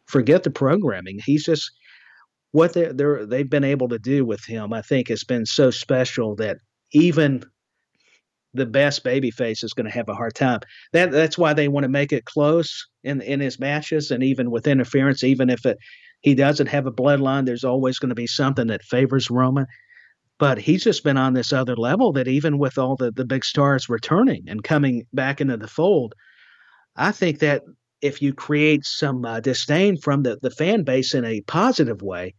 Forget the programming. He's just what they've been able to do with him. I think has been so special that even the best babyface is going to have a hard time. That's why they want to make it close in his matches, and even with interference, even if he doesn't have a bloodline, there's always going to be something that favors Roman. But he's just been on this other level that even with all the big stars returning and coming back into the fold, I think that if you create some disdain from the fan base in a positive way,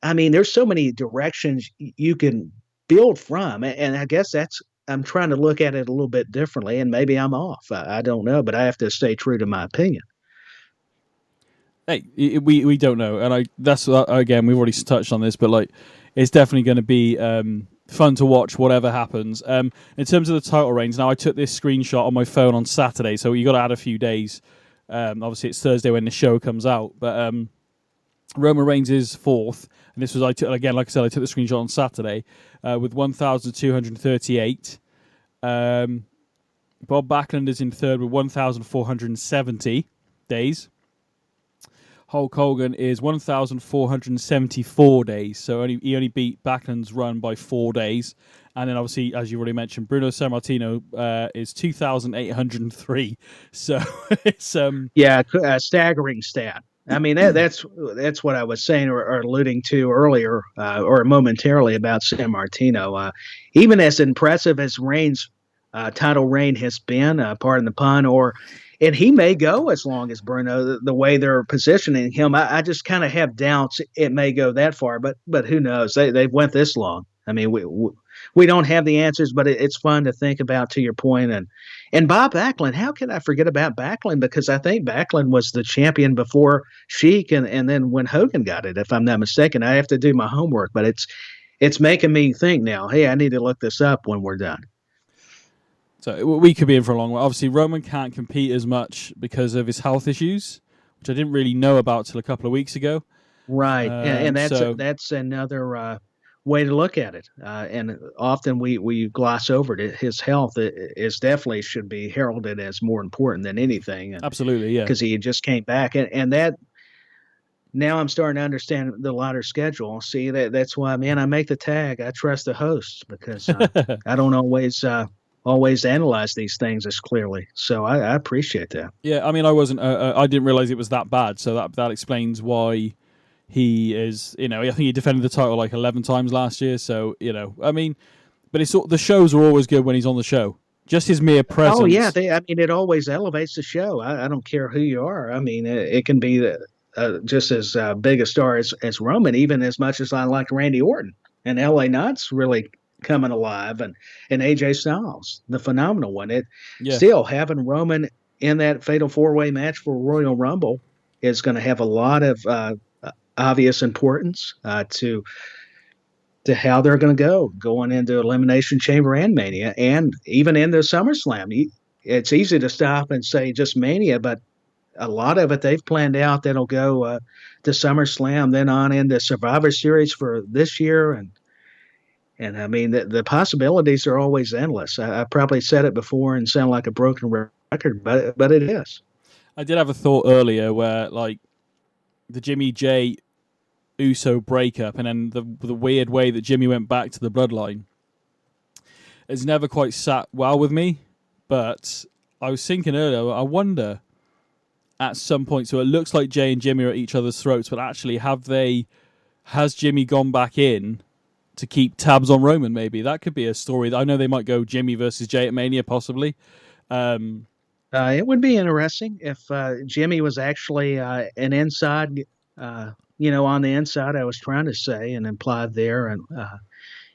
I mean, there's so many directions you can build from. And I guess I'm trying to look at it a little bit differently, and maybe I'm off. I don't know, but I have to stay true to my opinion. Hey, we don't know. And that's, again, we've already touched on this, but like, it's definitely going to be fun to watch whatever happens. In terms of the title reigns, now I took this screenshot on my phone on Saturday, so you got to add a few days. Obviously, it's Thursday when the show comes out, but Roman Reigns is fourth, and this was again, like I said, I took the screenshot on Saturday with 1,238. Bob Backlund is in third with 1,470 days. Hulk Hogan is 1,474 days, so he only beat Backlund's run by 4 days. And then obviously, as you already mentioned, Bruno Sammartino is 2,803. So it's a staggering stat. I mean, that's what I was saying or alluding to earlier or momentarily about Sammartino. Even as impressive as Reigns' title reign has been, pardon the pun, and he may go as long as Bruno, the way they're positioning him. I just kind of have doubts it may go that far, but who knows? They've went this long. I mean, we don't have the answers, but it's fun to think about, to your point. And Bob Backlund, how can I forget about Backlund? Because I think Backlund was the champion before Sheik, and then when Hogan got it, if I'm not mistaken. I have to do my homework, but it's making me think now, hey, I need to look this up when we're done. So we could be in for a long while. Obviously, Roman can't compete as much because of his health issues, which I didn't really know about till a couple of weeks ago. Right, and that's another way to look at it. And often we gloss over it. His health is definitely should be heralded as more important than anything. Absolutely, yeah. Because he just came back, and that now I'm starting to understand the lighter schedule. See, that's why, man, I make the tag. I trust the hosts because I don't always analyze these things as clearly. So I appreciate that. Yeah, I mean, I didn't realize it was that bad. So that explains why he is, I think he defended the title like 11 times last year. So, I mean, but the shows are always good when he's on the show. Just his mere presence. Oh, yeah. It always elevates the show. I don't care who you are. I mean, it can be just as big a star as Roman, even as much as I like Randy Orton. And LA Knight's really coming alive, and AJ Styles, the phenomenal one. Still having Roman in that fatal 4-way match for Royal Rumble is going to have a lot of obvious importance to how they're going to going into Elimination Chamber and Mania, and even into SummerSlam. It's easy to stop and say just Mania, but a lot of it they've planned out that'll go to SummerSlam, then on into Survivor Series for this year, and I mean, the possibilities are always endless. I probably said it before and sound like a broken record, but it is. I did have a thought earlier where, like, the Jimmy J Uso breakup, and then the weird way that Jimmy went back to the Bloodline. has never quite sat well with me. But I was thinking earlier, I wonder at some point. So it looks like Jay and Jimmy are at each other's throats, but actually, has Jimmy gone back in to keep tabs on Roman? Maybe that could be a story. I know they might go Jimmy versus Jay at Mania, possibly. It would be interesting if Jimmy was actually an inside, on the inside. I was trying to say and implied there, and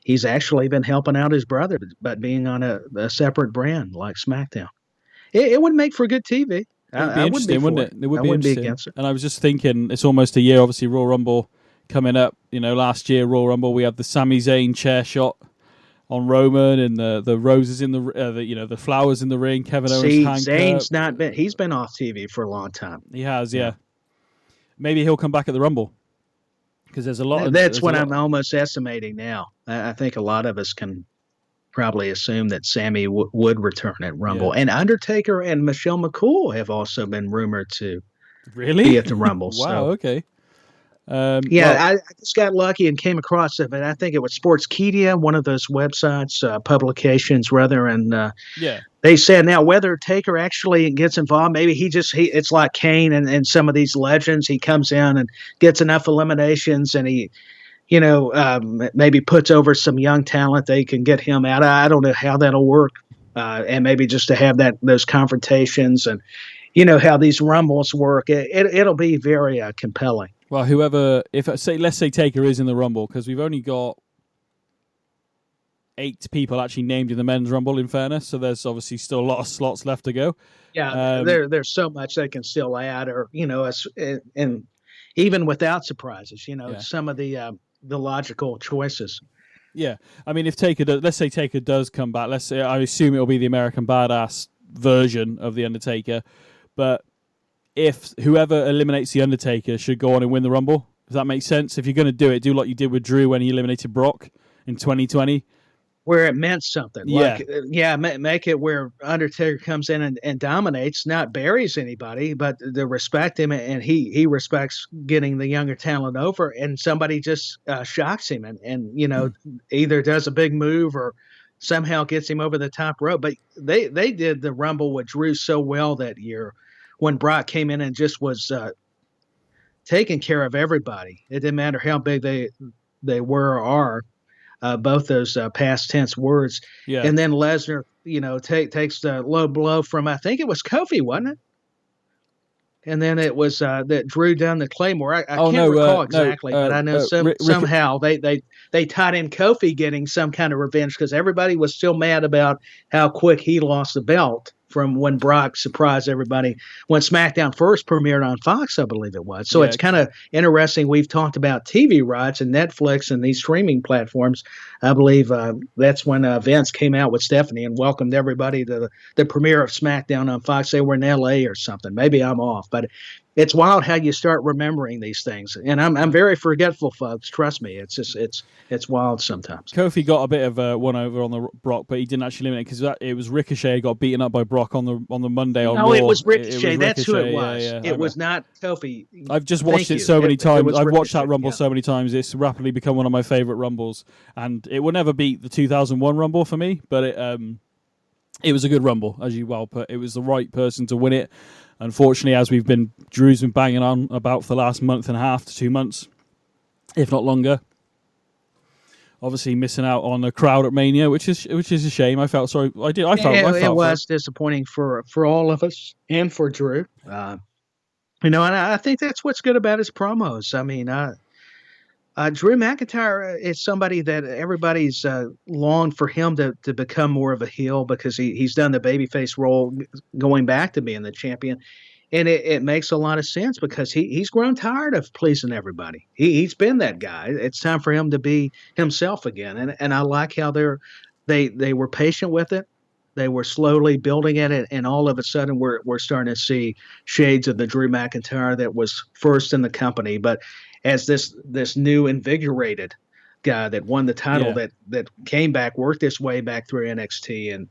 he's actually been helping out his brother, but being on a separate brand like SmackDown. It would make for good TV. It would be interesting, wouldn't it? It would be interesting. Against it. And I was just thinking, it's almost a year, obviously, Royal Rumble coming up. Last year, Royal Rumble, we had the Sami Zayn chair shot on Roman and the roses in the flowers in the ring. Kevin Owens. Zayn's he's been off TV for a long time. He has, yeah. Maybe he'll come back at the Rumble because there's a lot. That's what I'm almost estimating now. I think a lot of us can probably assume that Sammy would return at Rumble. Yeah. And Undertaker and Michelle McCool have also been rumored to be at the Rumble. Wow, okay. I just got lucky and came across it, but I think it was Sportskeeda, one of those websites, publications rather, and they said now whether Taker actually gets involved, maybe it's like Kane and some of these legends. He comes in and gets enough eliminations, and he maybe puts over some young talent. They can get him out. I don't know how that'll work, and maybe just to have those confrontations and how these Rumbles work. It'll be very compelling. Well, let's say Taker is in the Rumble, because we've only got 8 people actually named in the men's Rumble, in fairness, so there's obviously still a lot of slots left to go. Yeah, there's so much they can still add, or and even without surprises, some of the logical choices. Yeah, I mean, if let's say Taker does come back, I assume it'll be the American Badass version of the Undertaker, but if whoever eliminates the Undertaker should go on and win the Rumble. Does that make sense? If you're going to do it, do like you did with Drew when he eliminated Brock in 2020. Where it meant something. Make it where Undertaker comes in and dominates, not buries anybody, but they respect him, and he respects getting the younger talent over, and somebody just shocks him and either does a big move or somehow gets him over the top rope. But they did the Rumble with Drew so well that year, when Brock came in and just was taking care of everybody. It didn't matter how big they were or are, both those past tense words. Yeah. And then Lesnar, takes the low blow from, I think it was Kofi, wasn't it? And then it was that Drew done the Claymore. I can't recall exactly, but I know somehow they tied in Kofi getting some kind of revenge, because everybody was still mad about how quick he lost the belt from when Brock surprised everybody when SmackDown first premiered on Fox, I believe it was. So it's kind of interesting. We've talked about TV rights and Netflix and these streaming platforms. I believe that's when Vince came out with Stephanie and welcomed everybody to the premiere of SmackDown on Fox. They were in L.A. or something. Maybe I'm off, but it's wild how you start remembering these things. And I'm very forgetful, folks. Trust me. It's just it's wild sometimes. Kofi got a bit of one over on the Brock, but he didn't actually eliminate, because it was Ricochet got beaten up by Brock on the Monday on Raw. No, it was Ricochet. That's who it was. Yeah. It was not Kofi. I've just watched it so many times. I've watched that Rumble so many times. It's rapidly become one of my favorite Rumbles, and it will never beat the 2001 Rumble for me. But it was a good Rumble, as you well put. It was the right person to win it. Unfortunately, as Drew's been banging on about for the last month and a half to 2 months, if not longer. Obviously, missing out on a crowd at Mania, which is a shame. I felt sorry. It was disappointing for all of us and for Drew. And I think that's what's good about his promos. I mean, Drew McIntyre is somebody that everybody's longed for him to become more of a heel, because he's done the babyface role going back to being the champion. And it makes a lot of sense, because he's grown tired of pleasing everybody. He's been that guy. It's time for him to be himself again. And I like how they were patient with it. They were slowly building at it, and all of a sudden we're starting to see shades of the Drew McIntyre that was first in the company. But as this new invigorated guy that won the title, that came back, worked his way back through NXT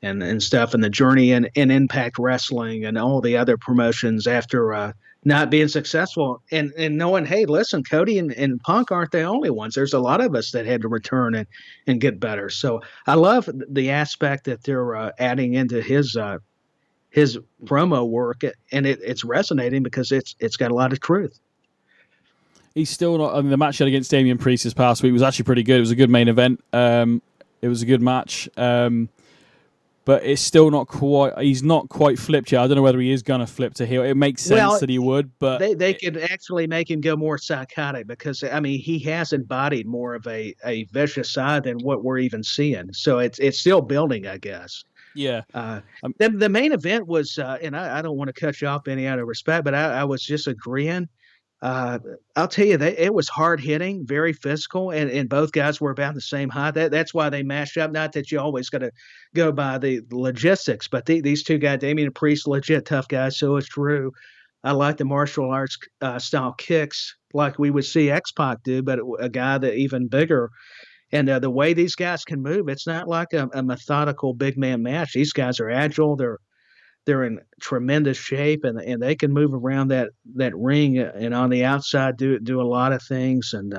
and stuff, and the journey in Impact Wrestling and all the other promotions after not being successful and knowing, hey, listen, Cody and Punk aren't the only ones. There's a lot of us that had to return and get better. So I love the aspect that they're adding into his promo work, and it's resonating because it's got a lot of truth. He's still not. I mean, the match he had against Damian Priest this past week was actually pretty good. It was a good main event. It was a good match. But it's still not quite. He's not quite flipped yet. I don't know whether he is going to flip to heel. It makes sense that he would, but they could actually make him go more psychotic because I mean he has embodied more of a vicious side than what we're even seeing. So it's still building, I guess. Yeah. The main event was, and I don't want to cut you off any out of respect, but I was just agreeing. I'll tell you that it was hard hitting, very physical, and both guys were about the same height. That's why they mashed up. Not that you always got to go by the logistics, but these two guys, Damian and Priest, legit tough guys. So it's true. I like the martial arts style kicks, like we would see X-Pac do, but a guy that even bigger. And the way these guys can move, it's not like a methodical big man match. These guys are agile. They're in tremendous shape, and they can move around that ring and on the outside do a lot of things. And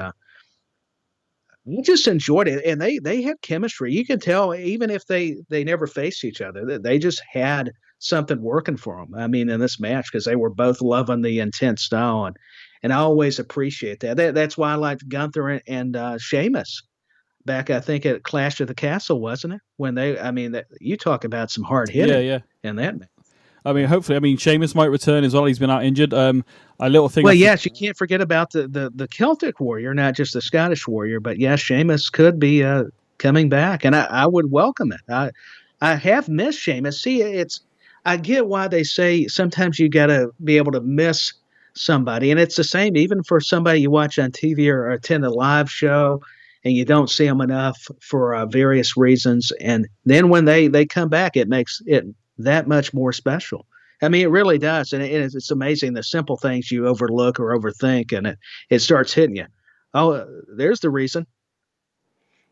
we just enjoyed it. And they had chemistry. You can tell even if they never faced each other, they just had something working for them. I mean, in this match because they were both loving the intense style, and I always appreciate that. That's why I liked Gunther and Sheamus. Back, I think at Clash of the Castle, wasn't it? When you talk about some hard hitting. Yeah. In that match. I mean, hopefully, Sheamus might return as well. He's been out injured. A little thing. Well, yes, you can't forget about the Celtic Warrior, not just the Scottish Warrior, but yes, Sheamus could be coming back, and I would welcome it. I have missed Sheamus. See, I get why they say sometimes you got to be able to miss somebody, and it's the same even for somebody you watch on TV or attend a live show, and you don't see them enough for various reasons, and then when they come back, it makes it that much more special. I mean, it really does. And it's amazing the simple things you overlook or overthink, and it starts hitting you. Oh, there's the reason.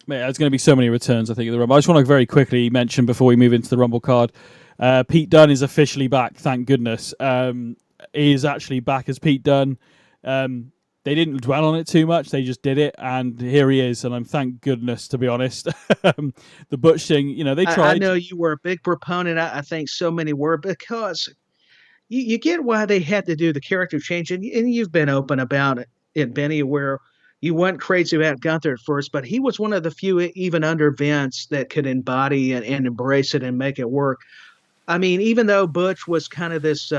Man, there's going to be so many returns, I think, at the Rumble. I just want to very quickly mention before we move into the Rumble card, Pete Dunne is officially back, thank goodness. He is actually back as Pete Dunne. They didn't dwell on it too much. They just did it, and here he is. And I'm thank goodness, to be honest. The Butch thing, they tried. I know you were a big proponent. I think so many were because you get why they had to do the character change, and you've been open about it, BenNy, where you weren't crazy about Gunther at first, but he was one of the few, even under Vince, that could embody and embrace it and make it work. I mean, even though Butch was kind of this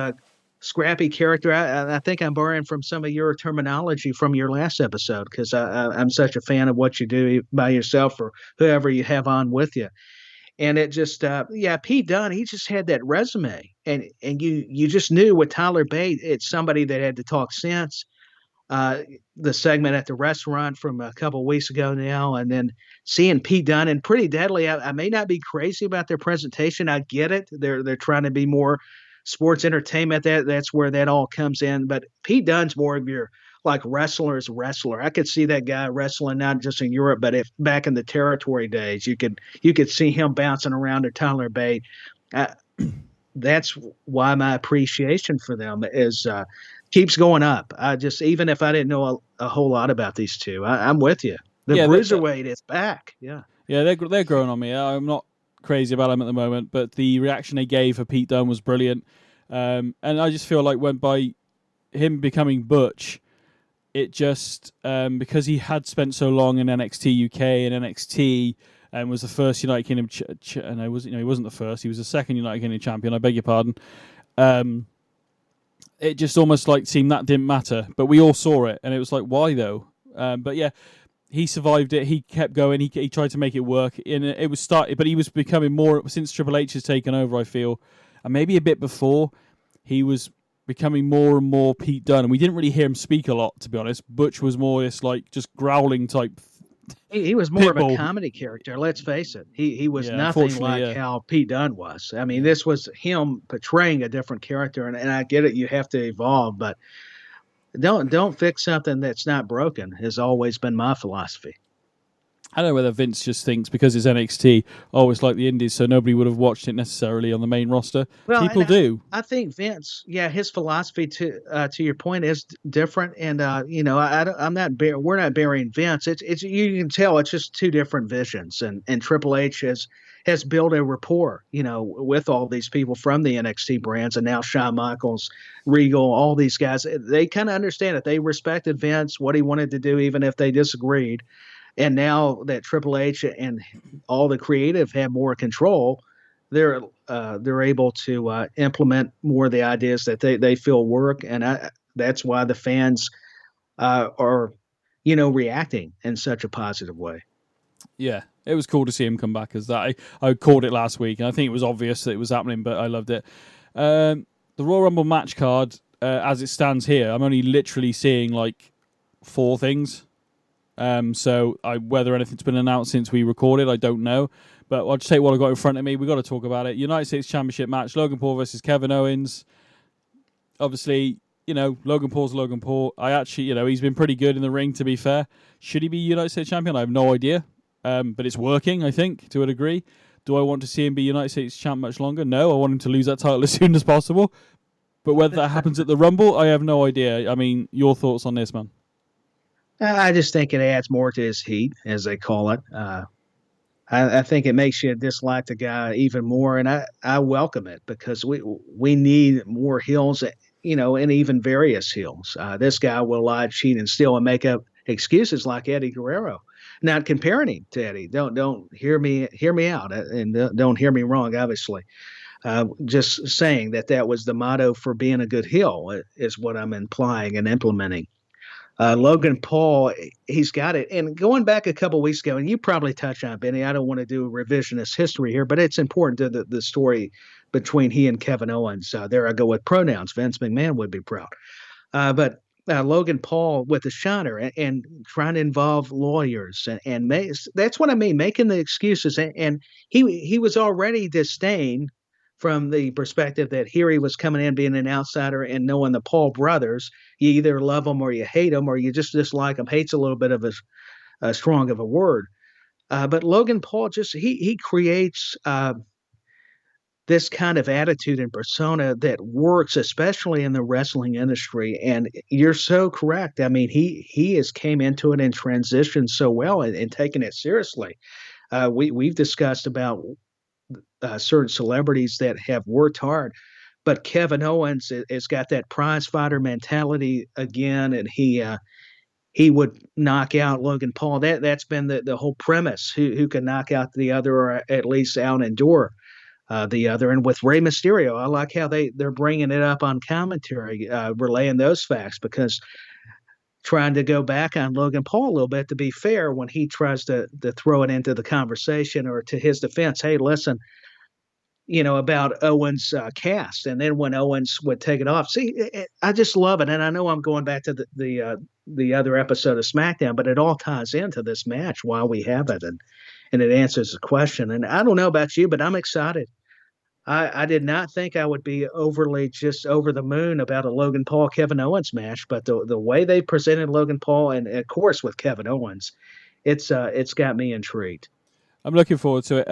scrappy character. I think I'm borrowing from some of your terminology from your last episode because I'm such a fan of what you do by yourself or whoever you have on with you. And it just, Pete Dunne, he just had that resume. And you just knew with Tyler Bate, it's somebody that had to talk sense. The segment at the restaurant from a couple of weeks ago now, and then seeing Pete Dunne and Pretty Deadly. I may not be crazy about their presentation. I get it. They're trying to be more sports entertainment. That's where that all comes in. But Pete Dunne's more of your like wrestler. I could see that guy wrestling not just in Europe, but if back in the territory days, you could see him bouncing around to Tyler Bate. That's why my appreciation for them is keeps going up. Even if I didn't know a whole lot about these two, I'm with you. The Bruiserweight is back. Yeah, they're growing on me. I'm not crazy about them at the moment, but the reaction they gave for Pete Dunne was brilliant. And I just feel like when by him becoming Butch, it just because he had spent so long in NXT UK and NXT and was the first United Kingdom and he wasn't the first, he was the second United Kingdom champion, I beg your pardon. It just almost like seemed that didn't matter, but we all saw it and it was like, why though? But yeah, he survived it. He kept going. He tried to make it work. And it was started, but he was becoming more since Triple H has taken over. I feel, and maybe a bit before, he was becoming more and more Pete Dunne. And we didn't really hear him speak a lot, to be honest. Butch was more this like just growling type. He was more of a comedy character. Let's face it. He was nothing like how Pete Dunne was. I mean, this was him portraying a different character. And I get it. You have to evolve, but. Don't fix something that's not broken has always been my philosophy. I don't know whether Vince just thinks because it's NXT, it's like the Indies, so nobody would have watched it necessarily on the main roster. Well, people do. I think Vince, his philosophy to your point is different, and we're not burying Vince. It's you can tell it's just two different visions, and Triple H has built a rapport, with all these people from the NXT brands, and now Shawn Michaels, Regal, all these guys. They kind of understand it. They respected Vince, what he wanted to do, even if they disagreed. And now that Triple H and all the creative have more control, they're able to implement more of the ideas that they feel work, and that's why the fans are reacting in such a positive way. Yeah, it was cool to see him come back as that. I called it last week, and I think it was obvious that it was happening, but I loved it. The Royal Rumble match card, as it stands here, I'm only literally seeing like 4 things. So whether anything's been announced since we recorded, I don't know. But I'll just take what I got in front of me. We've got to talk about it. United States Championship match, Logan Paul versus Kevin Owens. Obviously, Logan Paul's Logan Paul. I actually, he's been pretty good in the ring, to be fair. Should he be United States Champion? I have no idea. But it's working, I think, to a degree. Do I want to see him be United States Champ much longer? No, I want him to lose that title as soon as possible. But whether that happens at the Rumble, I have no idea. I mean, your thoughts on this, man? I just think it adds more to his heat, as they call it. I think it makes you dislike the guy even more, and I welcome it because we need more heels, and even various heels. This guy will lie, cheat, and steal and make up excuses like Eddie Guerrero. Not comparing him to Eddie. Don't hear me out, and don't hear me wrong. Obviously, just saying that was the motto for being a good heel is what I'm implying and implementing. Logan Paul, he's got it. And going back a couple of weeks ago, and you probably touched on it, Benny, I don't want to do revisionist history here, but it's important to the story between he and Kevin Owens. There I go with pronouns. Vince McMahon would be proud. But Logan Paul with the shiner and trying to involve lawyers. And that's what I mean, making the excuses. And he was already disdained from the perspective that here he was coming in being an outsider and knowing the Paul brothers. You either love them or you hate them or you just dislike them. Hate's a little bit of a strong of a word. But Logan Paul he creates this kind of attitude and persona that works, especially in the wrestling industry. And you're so correct. I mean, he has came into it and transitioned so well and taken it seriously. We've discussed about certain celebrities that have worked hard, but Kevin Owens has got that prize fighter mentality again, and he would knock out Logan Paul. That's been the whole premise. Who can knock out the other, or at least out-endure the other. And with Rey Mysterio, I like how they're bringing it up on commentary, relaying those facts, because trying to go back on Logan Paul a little bit, to be fair, when he tries to throw it into the conversation or to his defense, hey, listen, about Owens' cast. And then when Owens would take it off, see, I just love it. And I know I'm going back to the other episode of SmackDown, but it all ties into this match while we have it. And it answers the question. And I don't know about you, but I'm excited. I did not think I would be overly just over the moon about a Logan Paul Kevin Owens match, but the way they presented Logan Paul, and of course with Kevin Owens, it's got me intrigued. I'm looking forward to it.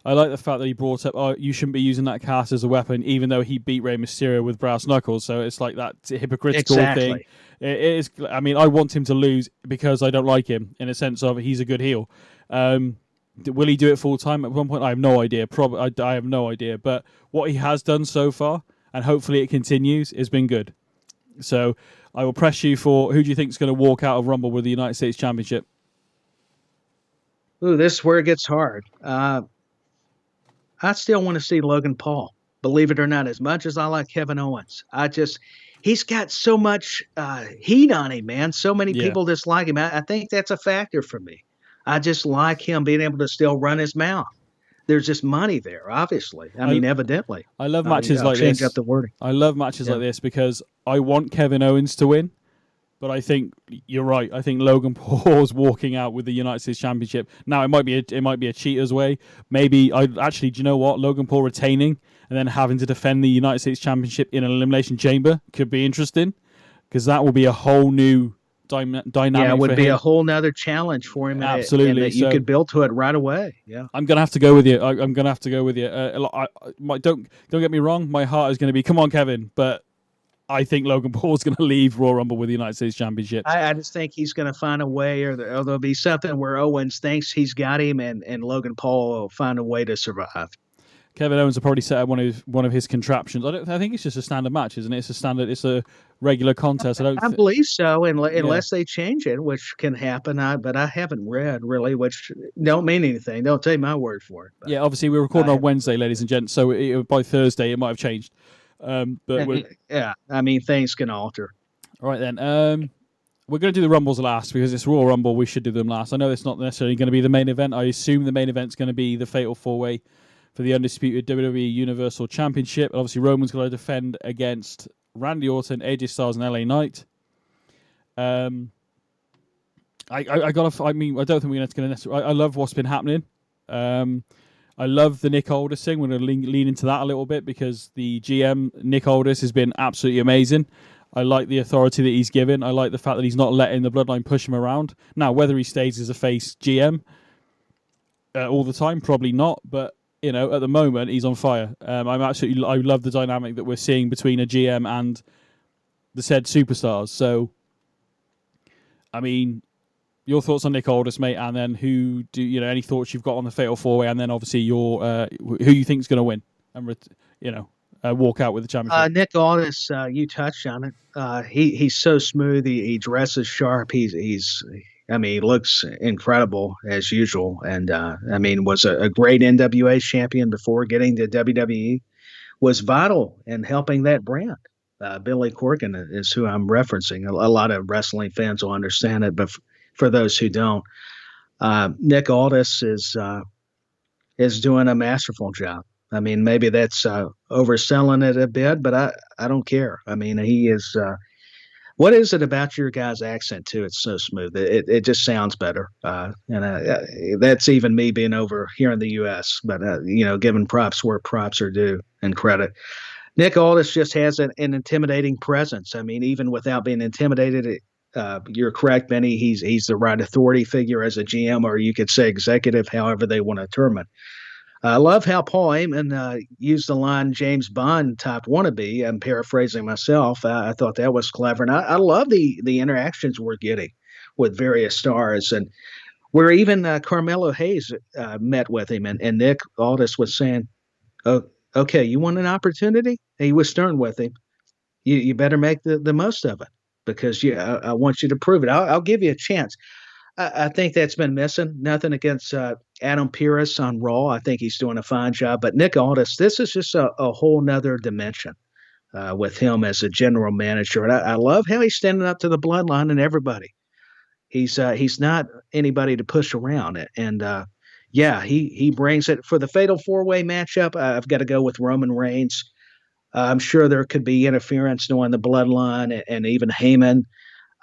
I like the fact that he brought up, you shouldn't be using that cast as a weapon, even though he beat Rey Mysterio with brass knuckles. So it's like that hypocritical thing. It is. I mean, I want him to lose because I don't like him, in a sense of he's a good heel. Will he do it full time at one point? I have no idea. I have no idea. But what he has done so far, and hopefully it continues, has been good. So I will press you for who do you think is going to walk out of Rumble with the United States Championship? Ooh, this is where it gets hard. I still want to see Logan Paul, believe it or not, as much as I like Kevin Owens. He's got so much heat on him, man. So many people dislike him. I think that's a factor for me. I just like him being able to still run his mouth. There's just money there, obviously. I mean, evidently. I love matches like this. Change up the wording. I love matches like this because I want Kevin Owens to win. But I think you're right. I think Logan Paul's walking out with the United States Championship. Now it might be a cheater's way. Maybe do you know what? Logan Paul retaining and then having to defend the United States Championship in an elimination chamber could be interesting, because that will be a whole new dynamic. Yeah, it would for be him. a whole nother challenge for him. Absolutely, and that you could build to it right away. Yeah, I'm gonna have to go with you. I'm gonna have to go with you. Don't get me wrong. My heart is gonna be, come on, Kevin, but I think Logan Paul's going to leave Royal Rumble with the United States Championship. I just think he's going to find a way, or there'll be something where Owens thinks he's got him, and Logan Paul will find a way to survive. Kevin Owens will probably set up one of his contraptions. I think it's just a standard match, isn't it? It's a regular contest. I believe so, unless they change it, which can happen. But I haven't read really, which don't mean anything. Don't take my word for it. But yeah, obviously we're recording on Wednesday, ladies and gents, so by Thursday it might have changed. Yeah, I mean, things can alter. All right, then. We're going to do the Rumbles last because it's Royal Rumble. We should do them last. I know it's not necessarily going to be the main event. I assume the main event's going to be the Fatal 4-Way for the undisputed WWE Universal Championship. Obviously, Roman's going to defend against Randy Orton, AJ Styles, and LA Knight. I don't think we're going to necessarily. I love what's been happening. I love the Nick Aldis thing. We're going to lean into that a little bit because the GM, Nick Aldis, has been absolutely amazing. I like the authority that he's given. I like the fact that he's not letting the Bloodline push him around. Now, whether he stays as a face GM all the time, probably not. But, at the moment, he's on fire. I love the dynamic that we're seeing between a GM and the said superstars. So, I mean, your thoughts on Nick Aldis, mate, and then any thoughts you've got on the Fatal 4-Way, and then obviously your who you think is going to win and walk out with the championship. Nick Aldis, you touched on it. He's so smooth. He dresses sharp. He looks incredible as usual, and was a great NWA champion before getting to WWE. Was vital in helping that brand. Billy Corgan is who I'm referencing. A lot of wrestling fans will understand it, but for those who don't, Nick Aldis is doing a masterful job. I mean, maybe that's overselling it a bit, but I don't care. I mean, he is. What is it about your guy's accent too? It's so smooth. It just sounds better. That's even me being over here in the U.S. But giving props where props are due and credit. Nick Aldis just has an intimidating presence. I mean, even without being intimidated. You're correct, BenNy. He's the right authority figure as a GM, or you could say executive, however they want to term it. I love how Paul Heyman used the line James Bond type wannabe. I'm paraphrasing myself. I thought that was clever. And I love the interactions we're getting with various stars. And where even Carmelo Hayes met with him, and Nick Aldis was saying, oh, okay, you want an opportunity? He was stern with him. You better make the most of it. Because I want you to prove it. I'll give you a chance. I think that's been missing. Nothing against Adam Pearce on Raw. I think he's doing a fine job. But Nick Aldis, this is just a whole nother dimension with him as a general manager. And I love how he's standing up to the Bloodline and everybody. He's not anybody to push around. And he brings it. For the Fatal 4-Way matchup, I've got to go with Roman Reigns. I'm sure there could be interference knowing the Bloodline and even Heyman.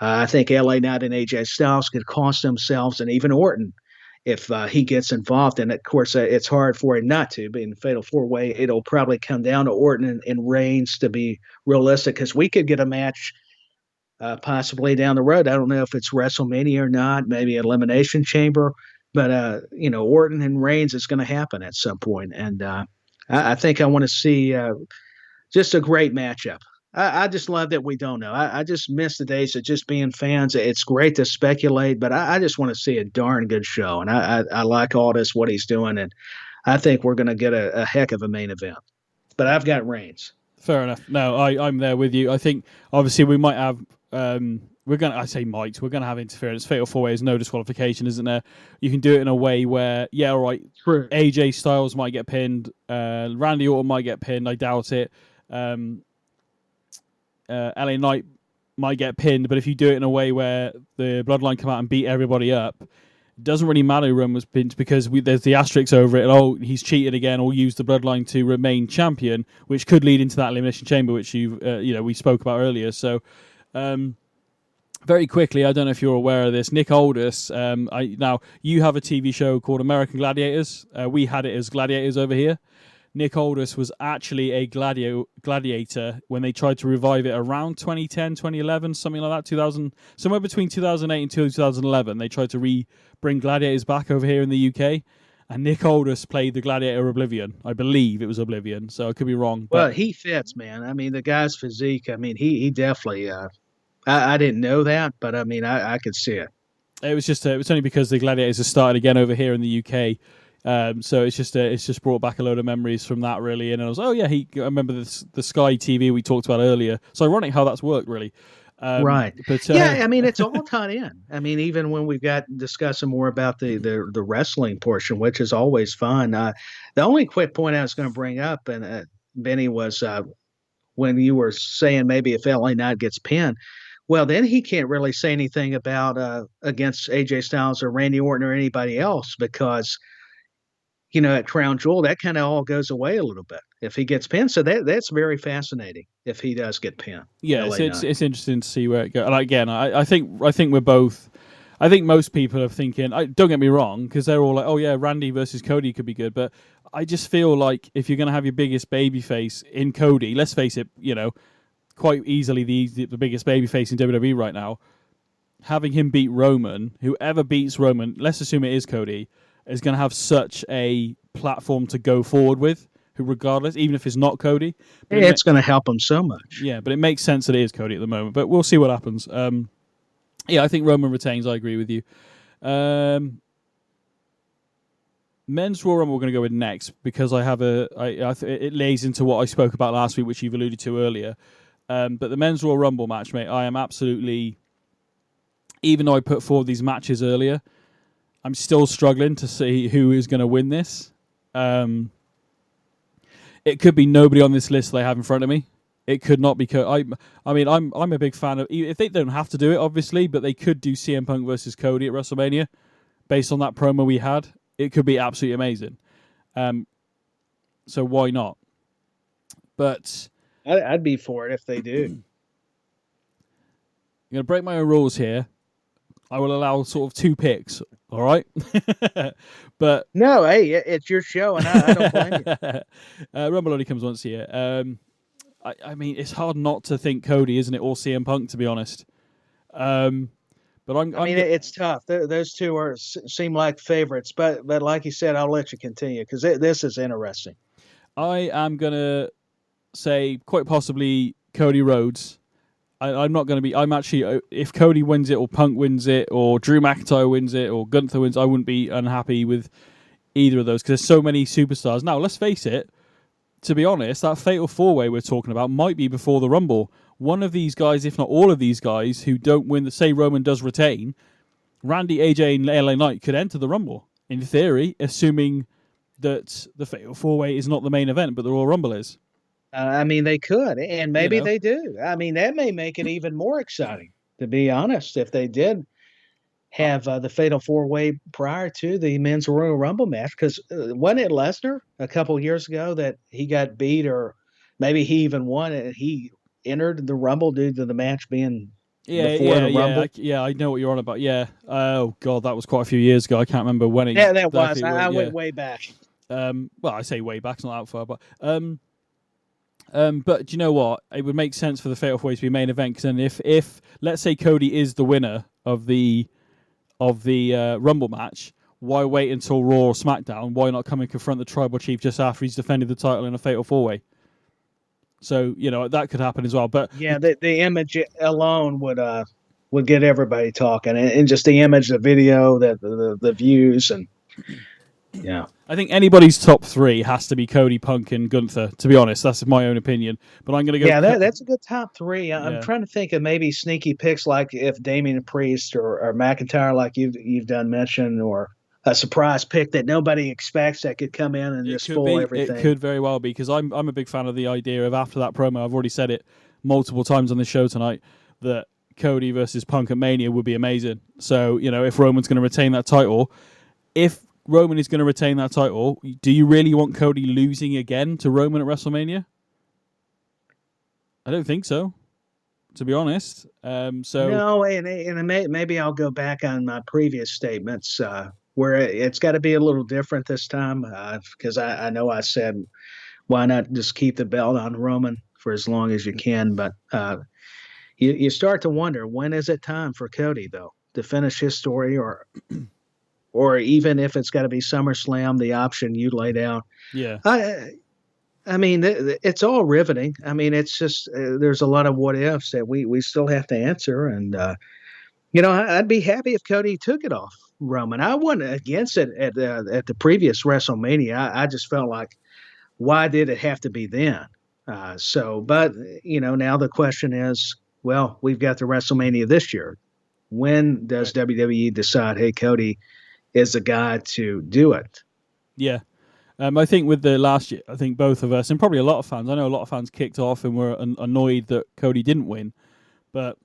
I think LA Knight and AJ Styles could cost themselves, and even Orton if he gets involved. And, of course, it's hard for him not to. But in the Fatal 4-Way, it'll probably come down to Orton and Reigns to be realistic, because we could get a match possibly down the road. I don't know if it's WrestleMania or not, maybe Elimination Chamber. But, Orton and Reigns is going to happen at some point. And I think I want to see just a great matchup. I just love that we don't know. I just miss the days of just being fans. It's great to speculate, but I just want to see a darn good show. And I like all this, what he's doing, and I think we're going to get a heck of a main event. But I've got Reigns. Fair enough. No, I'm there with you. I think, obviously, we might have... we're going to have interference. Fatal 4-Way is no disqualification, isn't there? You can do it in a way where, yeah, all right, true. AJ Styles might get pinned. Randy Orton might get pinned. I doubt it. LA Knight might get pinned, but if you do it in a way where the Bloodline come out and beat everybody up, it doesn't really matter who was pinned, because there's the asterisk over it. Oh, he's cheated again, or used the Bloodline to remain champion, which could lead into that Elimination Chamber, which we spoke about earlier. So, very quickly, I don't know if you're aware of this, Nick Aldis. Now you have a TV show called American Gladiators. We had it as Gladiators over here. Nick Aldis was actually a gladiator when they tried to revive it around 2010, 2011, something like that, 2000, somewhere between 2008 and 2011. They tried to bring gladiators back over here in the UK, and Nick Aldis played the gladiator Oblivion. I believe it was Oblivion, so I could be wrong. Well, he fits, man. I mean, the guy's physique, I mean, he definitely, I didn't know that, but I mean, I could see it. It was only because the gladiators have started again over here in the UK. So it's just brought back a load of memories from that, really. And I was, I remember the Sky TV we talked about earlier. It's ironic how that's worked, really. Right. But yeah, I mean, it's all tied in. I mean, even when we've got discussing more about the wrestling portion, which is always fun. The only quick point I was going to bring up, and BenNy, was when you were saying maybe if LA Knight gets pinned, well, then he can't really say anything about against AJ Styles or Randy Orton or anybody else, because at Crown Jewel, that kind of all goes away a little bit if he gets pinned. So that's very fascinating if he does get pinned. Yeah, it's interesting to see where it goes. And again, I think we're both. I think most people are thinking. Don't get me wrong, because they're all like, "Oh yeah, Randy versus Cody could be good." But I just feel like if you're going to have your biggest babyface in Cody, let's face it, quite easily the biggest babyface in WWE right now, having him beat Roman, whoever beats Roman, let's assume it is Cody, is going to have such a platform to go forward with, regardless, even if it's not Cody. It's going to help him so much. Yeah, but it makes sense that it is Cody at the moment. But we'll see what happens. I think Roman retains. I agree with you. Men's Raw Rumble we're going to go with next, because I have it lays into what I spoke about last week, which you've alluded to earlier. But the Men's Raw Rumble match, mate, I am absolutely, even though I put forward these matches earlier, I'm still struggling to see who is going to win this. It could be nobody on this list that I have in front of me. It could not be. I'm a big fan of. If they don't have to do it, obviously, but they could do CM Punk versus Cody at WrestleMania, based on that promo we had. It could be absolutely amazing. So why not? But I'd be for it if they do. I'm going to break my own rules here. I will allow sort of 2 picks. All right, but no, hey, it's your show, and I don't blame you. Rumble only comes once a year. I mean, it's hard not to think Cody, isn't it, or CM Punk, to be honest. But it's tough. Those two seem like favorites, but like you said, I'll let you continue because this is interesting. I am gonna say quite possibly Cody Rhodes. I'm not going to be. I'm actually, if Cody wins it, or Punk wins it, or Drew McIntyre wins it, or Gunther wins, I wouldn't be unhappy with either of those, because there's so many superstars. Now, let's face it, to be honest, that Fatal 4-Way we're talking about might be before the Rumble. One of these guys, if not all of these guys, who don't win, say Roman does retain, Randy, AJ, and LA Knight could enter the Rumble, in theory, assuming that the Fatal 4-Way is not the main event, but the Royal Rumble is. They could, and maybe they do. I mean, that may make it even more exciting, to be honest, if they did have the Fatal 4-Way prior to the Men's Royal Rumble match. Because wasn't it Lesnar a couple years ago that he got beat, or maybe he even won, and he entered the Rumble due to the match being before the Rumble? Yeah, I know what you're on about. Yeah. Oh, God, that was quite a few years ago. I can't remember when it Yeah, that exactly was. I went way back. Well, I say way back. It's not that far, but... but do you know what? It would make sense for the Fatal 4-Way to be main event, because then if let's say Cody is the winner of the Rumble match, why wait until Raw or SmackDown? Why not come and confront the Tribal Chief just after he's defended the title in a Fatal 4-Way? So that could happen as well. But yeah, the image alone would get everybody talking, and just the image, the video, the views, and yeah. I think anybody's top 3 has to be Cody, Punk, and Gunther, to be honest. That's my own opinion. But I'm going to go... Yeah, that's a good top 3. I'm trying to think of maybe sneaky picks, like if Damian Priest or McIntyre, like you've done mention, or a surprise pick that nobody expects that could come in and just spoil everything. It could very well be, because I'm a big fan of the idea of, after that promo, I've already said it multiple times on the show tonight, that Cody versus Punk at Mania would be amazing. So, if Roman's going to retain that title, if Roman is going to retain that title, do you really want Cody losing again to Roman at WrestleMania? I don't think so, to be honest. No, and maybe I'll go back on my previous statements, where it's got to be a little different this time, because I know I said why not just keep the belt on Roman for as long as you can? But you start to wonder, when is it time for Cody though to finish his story, or even if it's got to be SummerSlam, the option you laid out. Yeah. I mean, it's all riveting. I mean, it's just there's a lot of what ifs that we still have to answer, and I'd be happy if Cody took it off Roman. I wasn't against it at the previous WrestleMania. I just felt like, why did it have to be then? But now the question is, well, we've got the WrestleMania this year. When does WWE decide, hey, Cody is the guy to do it? Yeah. I think with the last year, I think both of us, and probably a lot of fans, I know a lot of fans kicked off and were annoyed that Cody didn't win. But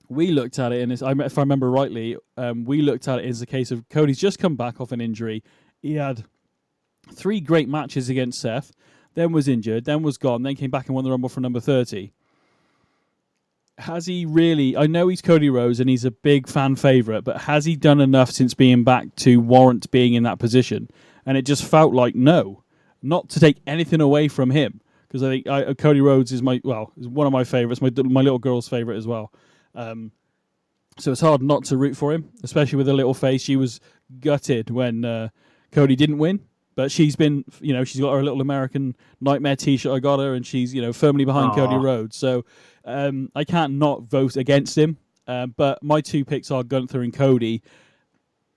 we looked at it, and if I remember rightly, we looked at it as a case of Cody's just come back off an injury. He had 3 great matches against Seth, then was injured, then was gone, then came back and won the Rumble for number 30. Has he really... I know he's Cody Rhodes and he's a big fan favourite, but has he done enough since being back to warrant being in that position? And it just felt like no. Not to take anything away from him, because I think Cody Rhodes is is one of my favourites, my little girl's favourite as well. So it's hard not to root for him, especially with a little face. She was gutted when Cody didn't win. But she's been, she's got her little American Nightmare T-shirt I got her, and she's, firmly behind Cody Rhodes. So I can't not vote against him. But my 2 picks are Gunther and Cody.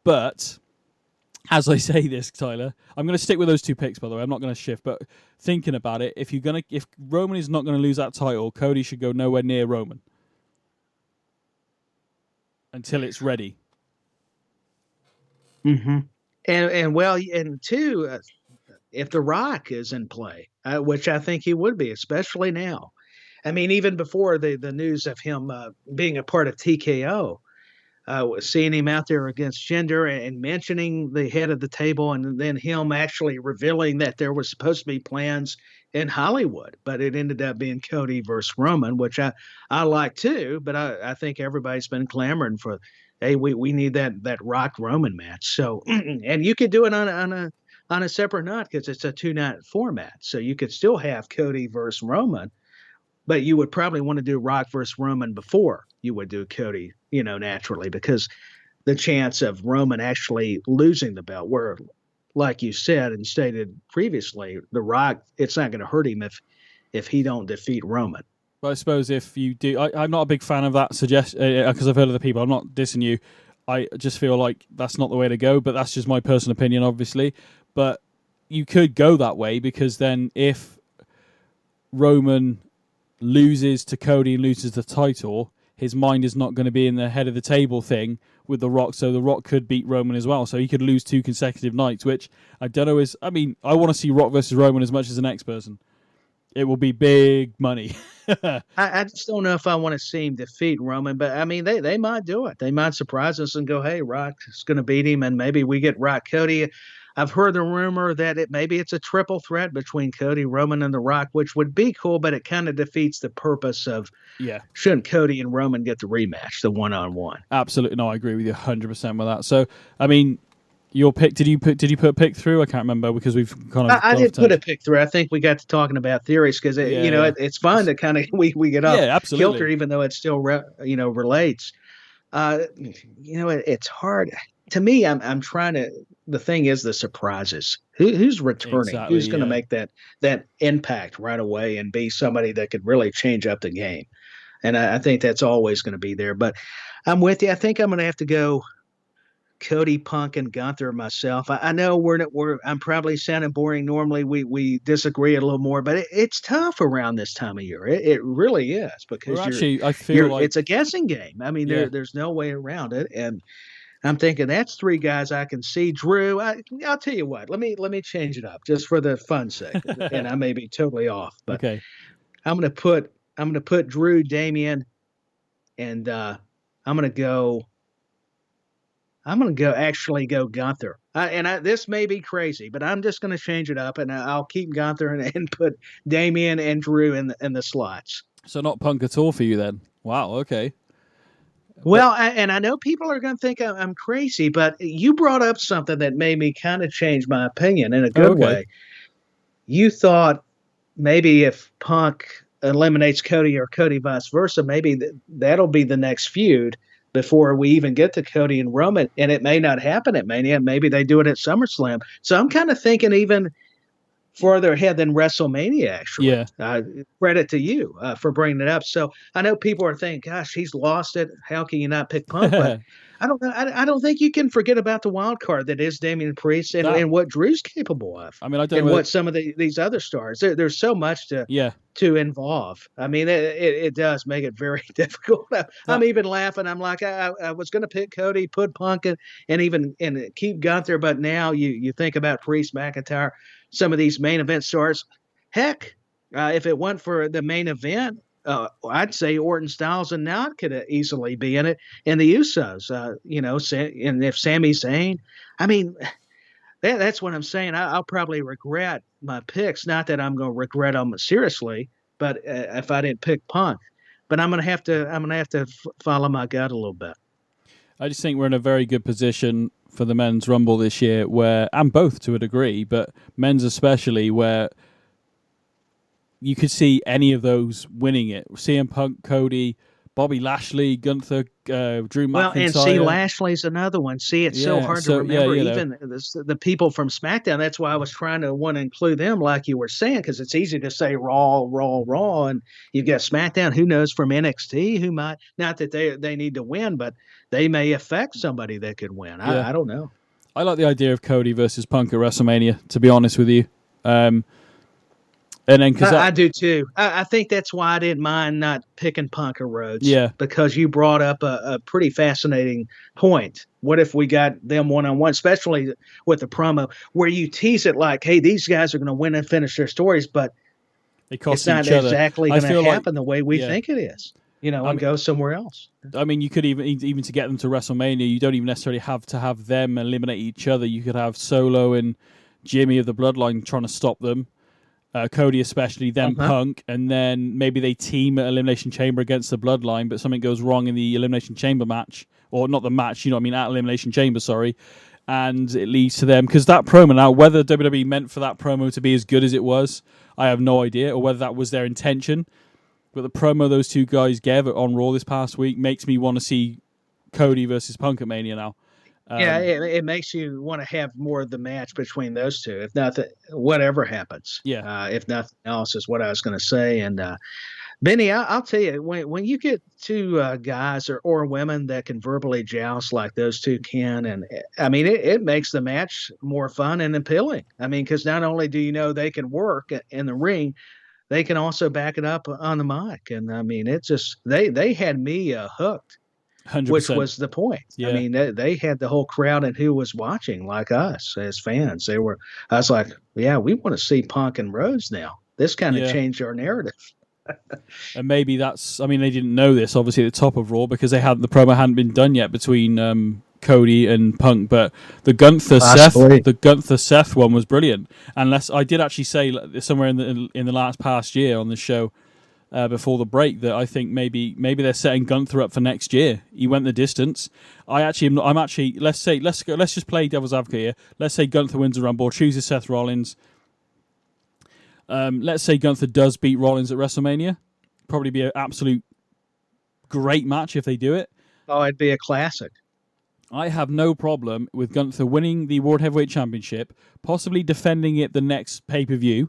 But as I say this, Tyler, I'm going to stick with those 2 picks. By the way, I'm not going to shift. But thinking about it, if Roman is not going to lose that title, Cody should go nowhere near Roman until it's ready. Mm-hmm. And 2, if The Rock is in play, which I think he would be, especially now. I mean, even before the news of him being a part of TKO, seeing him out there against Jinder and mentioning the head of the table, and then him actually revealing that there was supposed to be plans in Hollywood, but it ended up being Cody versus Roman, which I like too, but I think everybody's been clamoring for, hey, we need that Rock Roman match. So, and you could do it on a separate night because it's a 2-night format. So you could still have Cody versus Roman, but you would probably want to do Rock versus Roman before you would do Cody, naturally, because the chance of Roman actually losing the belt, where, like you said and stated previously, The Rock, it's not going to hurt him if he don't defeat Roman. But I suppose if you do... I'm not a big fan of that suggestion, because I've heard other people. I'm not dissing you. I just feel like that's not the way to go, but that's just my personal opinion, obviously. But you could go that way, because then if Roman loses to Cody and loses the title, his mind is not going to be in the head of the table thing with The Rock, so The Rock could beat Roman as well. So he could lose 2 consecutive nights, which I don't know is... I mean, I want to see Rock versus Roman as much as the next person. It will be big money. I just don't know if I want to see him defeat Roman, but I mean, they might do it. They might surprise us and go, hey, Rock's going to beat him, and maybe we get Rock Cody. I've heard the rumor that maybe it's a triple threat between Cody, Roman, and The Rock, which would be cool, but it kind of defeats the purpose of, shouldn't Cody and Roman get the rematch, the one-on-one? Absolutely. No, I agree with you 100% with that. So, I mean, your pick, did you put a pick through? I can't remember, because we've kind of... I did put a pick through. I think we got to talking about theories, because it's fun to kind of we get off kilter, even though it still relates. It's hard to me. I'm trying to... The thing is the surprises. Who's returning? Exactly, who's going to make that impact right away and be somebody that could really change up the game? And I think that's always going to be there. But I'm with you. I think I'm going to have to go Cody, Punk, and Gunther myself. I know I'm probably sounding boring. Normally we disagree a little more, but it's tough around this time of year. It really is, because I feel like it's a guessing game. I mean, there's no way around it. And I'm thinking that's 3 guys I can see. Drew, I'll tell you what. Let me change it up just for the fun sake, and I may be totally off. But okay, I'm gonna put Drew, Damian, and I'm gonna go Gunther. This may be crazy, but I'm just gonna change it up, and I'll keep Gunther and put Damian and Drew in the slots. So not Punk at all for you then? Wow. Okay. Well, and I know people are going to think I'm crazy, but you brought up something that made me kind of change my opinion in a good way. you thought maybe if Punk eliminates Cody or Cody vice versa, maybe that'll be the next feud before we even get to Cody and Roman. And it may not happen at Mania. Maybe they do it at SummerSlam. So I'm kind of thinking even further ahead than WrestleMania, actually. Yeah. Credit to you for bringing it up. So I know people are thinking, gosh, he's lost it. How can you not pick Punk? But I don't know. I don't think you can forget about the wild card that is Damian Priest and what Drew's capable of. I mean, I don't and know what some of these other stars. There's so much to involve. I mean, it does make it very difficult. I'm even laughing. I'm like, I was going to pick Cody, put Punk and keep Gunther, but now you think about Priest, McIntyre, some of these main event stars. Heck, if it went for the main event, I'd say Orton, Styles, and Knott could easily be in it, and the Usos. And if Sami Zayn, I mean, that's what I'm saying. I'll probably regret my picks. Not that I'm going to regret them seriously, but if I didn't pick Punk, but I'm going to have to follow my gut a little bit. I just think we're in a very good position for the men's Rumble this year, and both to a degree, but men's especially, where you could see any of those winning it. CM Punk, Cody, Bobby Lashley, Gunther, Drew McIntyre. Well, and see, Lashley's another one. See, it's so hard to remember. Even the people from SmackDown. That's why I was trying to want to include them, like you were saying, because it's easy to say Raw, and you've got SmackDown. Who knows from NXT? Who might not that they need to win, but they may affect somebody that could win. I don't know. I like the idea of Cody versus Punk at WrestleMania. To be honest with you. And then, I do too. I think that's why I didn't mind not picking Punk or Rhodes. Yeah, because you brought up a pretty fascinating point. What if we got them one-on-one, especially with the promo, where you tease it like, "Hey, these guys are going to win and finish their stories," but it's not exactly going to happen the way we think it is. And go somewhere else. I mean, you could even to get them to WrestleMania, you don't even necessarily have to have them eliminate each other. You could have Solo and Jimmy of the Bloodline trying to stop them. Cody especially, then Punk, and then maybe they team at Elimination Chamber against the Bloodline, but something goes wrong in the Elimination Chamber match, or not the match, at Elimination Chamber, sorry, and it leads to them, because that promo now, whether WWE meant for that promo to be as good as it was, I have no idea, or whether that was their intention, but the promo those two guys gave on Raw this past week makes me want to see Cody versus Punk at Mania now. It makes you want to have more of the match between those two, if nothing, whatever happens. If nothing else is what I was going to say. And Benny, I'll tell you, when you get two guys or women that can verbally joust like those two can, and I mean, it makes the match more fun and appealing. I mean, because not only do they can work in the ring, they can also back it up on the mic. And I mean, it's just they had me hooked. 100%. Which was the point. I mean, they had the whole crowd and who was watching, like us as fans. I was like, we want to see Punk and Rhodes now. This kind of changed our narrative. And maybe they didn't know this, obviously, at the top of Raw, because the promo hadn't been done yet between Cody and Punk, but the Gunther Seth one was brilliant. Unless I did actually say somewhere in the past year on the show, before the break, that I think maybe they're setting Gunther up for next year. He went the distance. Let's just play devil's advocate here. Let's say Gunther wins the Rumble, chooses Seth Rollins. Let's say Gunther does beat Rollins at WrestleMania. Probably be an absolute great match if they do it. Oh, it'd be a classic. I have no problem with Gunther winning the World Heavyweight Championship, possibly defending it the next pay-per-view,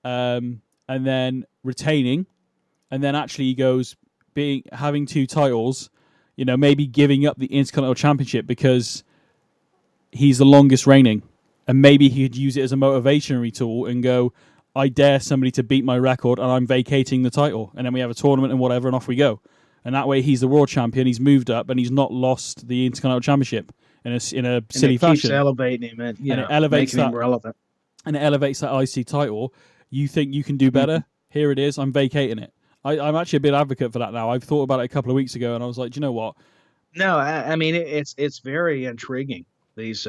and then retaining, and then actually he goes having two titles, maybe giving up the Intercontinental Championship because he's the longest reigning, and maybe he could use it as a motivationary tool and go, I dare somebody to beat my record and I'm vacating the title, and then we have a tournament and whatever, and off we go. And that way he's the world champion, he's moved up, and he's not lost the Intercontinental Championship in a silly fashion. Keeps elevating him, and it elevates making him relevant. And it elevates that IC title. You think you can do better? Mm-hmm. Here it is. I'm vacating it. I'm actually a bit advocate for that now. I've thought about it a couple of weeks ago, and I was like, do you know what? No, I mean it's very intriguing, these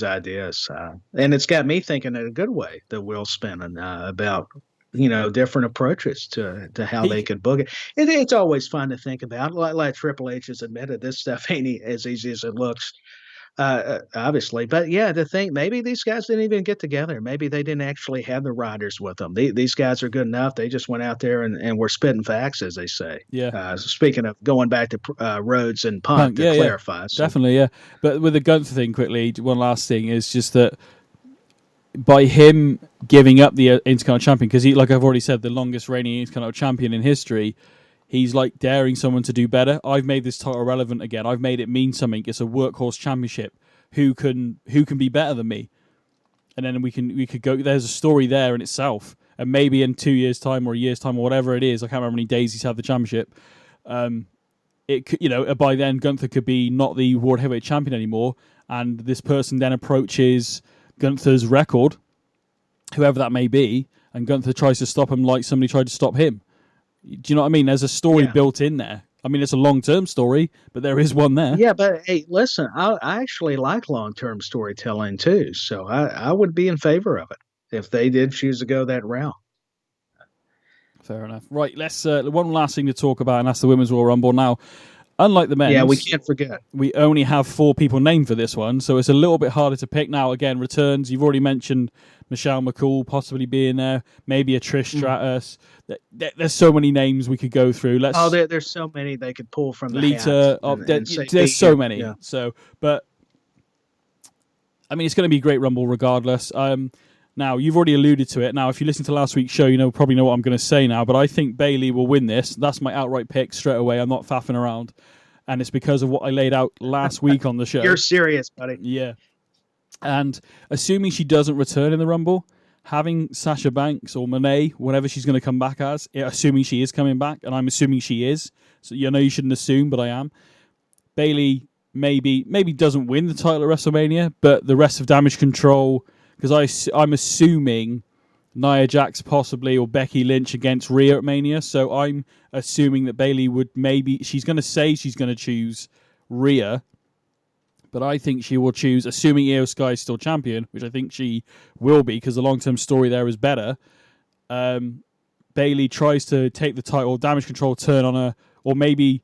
ideas, and it's got me thinking in a good way. The wheel spinning about different approaches to how they could book it. It's always fun to think about. Like Triple H has admitted, this stuff ain't as easy as it looks. Obviously. But yeah, the thing, maybe these guys didn't even get together. Maybe they didn't actually have the riders with them. These guys are good enough. They just went out there and were spitting facts, as they say. Yeah. Speaking of going back to Rhodes and Punk to clarify. So. Definitely, yeah. But with the Gunther thing, quickly, one last thing is just that by him giving up the Intercontinental Champion, because he, like I've already said, the longest reigning Intercontinental Champion in history, he's like daring someone to do better. I've made this title relevant again. I've made it mean something. It's a workhorse championship. Who can be better than me? And then we could go. There's a story there in itself. And maybe in 2 years' time or a year's time or whatever it is, I can't remember how many days he's had the championship. It could, by then Gunther could be not the World Heavyweight Champion anymore, and this person then approaches Gunther's record, whoever that may be, and Gunther tries to stop him like somebody tried to stop him. Do you know what I mean? There's a story built in there. I mean, it's a long-term story, but there is one there. Yeah, but hey, listen, I actually like long-term storytelling too, so I would be in favor of it if they did choose to go that route. Fair enough. Right, let's one last thing to talk about, and that's the Women's Royal Rumble. Now, unlike the men's, yeah, we can't forget. We only have 4 people named for this one, so it's a little bit harder to pick. Now, again, returns. You've already mentioned Michelle McCool possibly being there, maybe a Trish Stratus. There's so many names we could go through. There's so many they could pull from the Lita. There's so many. Yeah. So, but I mean, it's going to be a great Rumble regardless. Now, you've already alluded to it. Now, if you listen to last week's show, probably know what I'm going to say now, but I think Bayley will win this. That's my outright pick straight away. I'm not faffing around. And it's because of what I laid out last week on the show. You're serious, buddy. Yeah. And assuming she doesn't return in the Rumble, having Sasha Banks or Monet, whatever she's going to come back as, assuming she is coming back, and I'm assuming she is, so you shouldn't assume, but I am. Bayley maybe doesn't win the title at WrestleMania, but the rest of Damage Control, because I'm assuming Nia Jax possibly or Becky Lynch against Rhea at Mania, so I'm assuming that Bayley would she's going to say she's going to choose Rhea, but I think she will choose, assuming Io Sky is still champion, which I think she will be because the long-term story there is better. Bayley tries to take the title, Damage Control turn on her, or maybe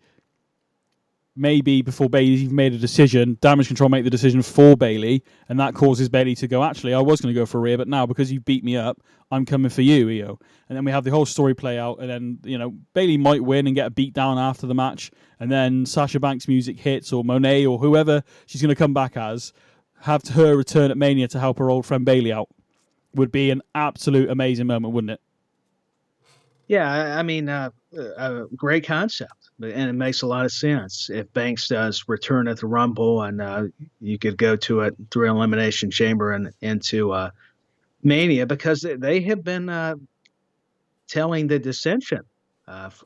before Bayley's even made a decision, Damage Control make the decision for Bayley, and that causes Bayley to go, actually, I was going to go for Rhea, but now because you beat me up, I'm coming for you, Io. And then we have the whole story play out, and then, Bayley might win and get a beat down after the match, and then Sasha Banks' music hits, or Monet, or whoever she's going to come back as, have her return at Mania to help her old friend Bayley out. Would be an absolute amazing moment, wouldn't it? Yeah, I mean, a great concept. And it makes a lot of sense. If Banks does return at the Rumble and you could go to it through Elimination Chamber and into Mania, because they have been telling the dissension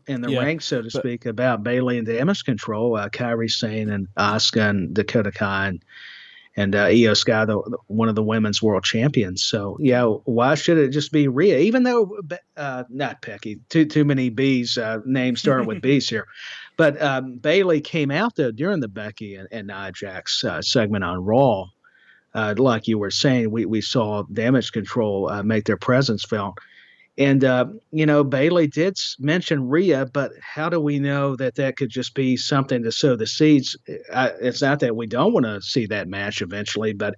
in the ranks, so to speak, about Bayley and Damage Control. Kairi Sane and Asuka and Dakota Kai and Io Sky, one of the women's world champions. So, yeah, why should it just be Rhea? Even though, not Becky, too many B's, names starting with B's here. But Bayley came out, though, during the Becky and Nia Jax segment on Raw. Like you were saying, we saw Damage Control make their presence felt. And, Bayley did mention Rhea, but how do we know that could just be something to sow the seeds? It's not that we don't want to see that match eventually, but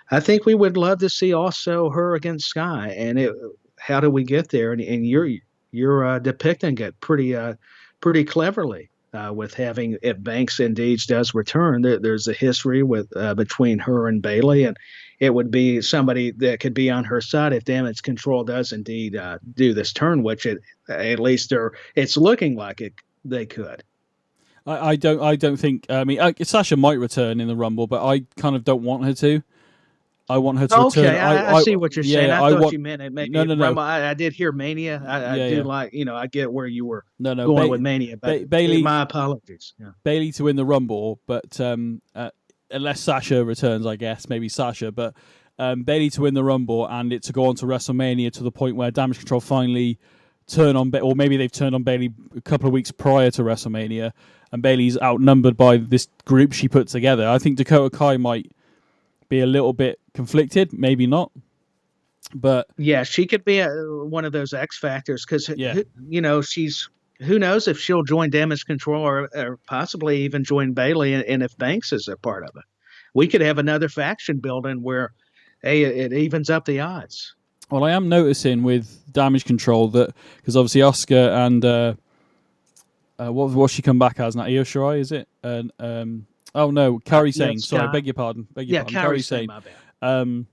I think we would love to see also her against Sky. And how do we get there? And you're depicting it pretty cleverly with having, if Banks indeed does return, there's a history with between her and Bayley, and it would be somebody that could be on her side if Damage Control does indeed do this turn, which at least it's looking like they could. I don't think. I mean, Sasha might return in the Rumble, but I kind of don't want her to. I want her to return. Okay, I see what you're saying. I thought you meant it. Maybe no. I did hear Mania. I do like, I get where you were going with Mania. But Bayley, my apologies. Yeah. Bayley to win the Rumble, but unless Sasha returns, I guess maybe Sasha. But Bayley to win the Rumble and it to go on to WrestleMania to the point where Damage Control finally turn on, or maybe they've turned on Bayley a couple of weeks prior to WrestleMania, and Bayley's outnumbered by this group she put together. I think Dakota Kai might be a little bit conflicted, maybe not, but yeah, she could be one of those X factors because she's, who knows if she'll join Damage Control or possibly even join Bayley, and if Banks is a part of it. we could have another faction building where, hey, it evens up the odds. Well, I am noticing with Damage Control that, because obviously Oscar and what's she come back as now? Io Shirai, is it? And oh no, Kairi Sane. Sorry, beg your pardon. Kairi Sane. My bad.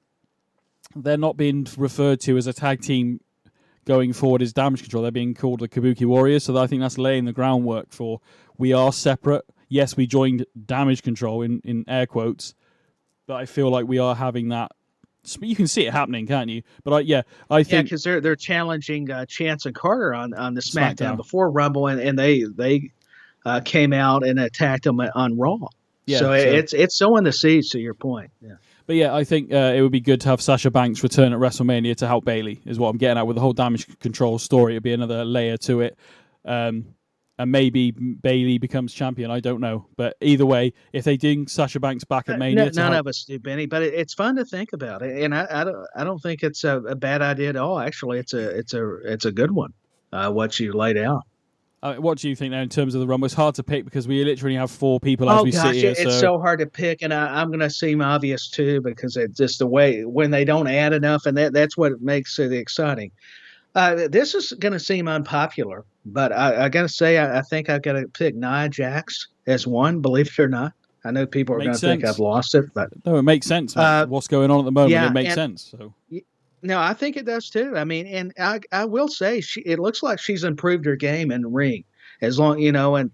They're not being referred to as a tag team going forward as Damage Control. They're being called the Kabuki Warriors. So I think that's laying the groundwork for we are separate. Yes, we joined Damage Control in air quotes, but I feel like we are having that. You can see it happening, can't you? But I think because they're challenging Chance and Carter on the SmackDown before Rumble, and they came out and attacked them on Raw. Yeah, so it's sowing the seeds, to your point. Yeah. But yeah, I think it would be good to have Sasha Banks return at WrestleMania to help Bayley, is what I'm getting at with the whole Damage Control story. It'd be another layer to it. And maybe Bayley becomes champion. I don't know. But either way, if they bring Sasha Banks back at Mania... None of us do, Benny, but it's fun to think about it. And I don't think it's a bad idea at all. Actually, it's a good one, what you laid out. What do you think now in terms of the Rumble? It's hard to pick because we literally have 4 people as we sit here. It's so hard to pick, and I'm going to seem obvious too because it's just the way when they don't add enough, and that's what makes it exciting. This is going to seem unpopular, but I got to say I think I've got to pick Nia Jax as one, believe it or not. I know people are going to think I've lost it, but... No, it makes sense. What's going on at the moment, it makes sense. So. No, I think it does too. I mean, and I will say it looks like she's improved her game in the ring. As long, and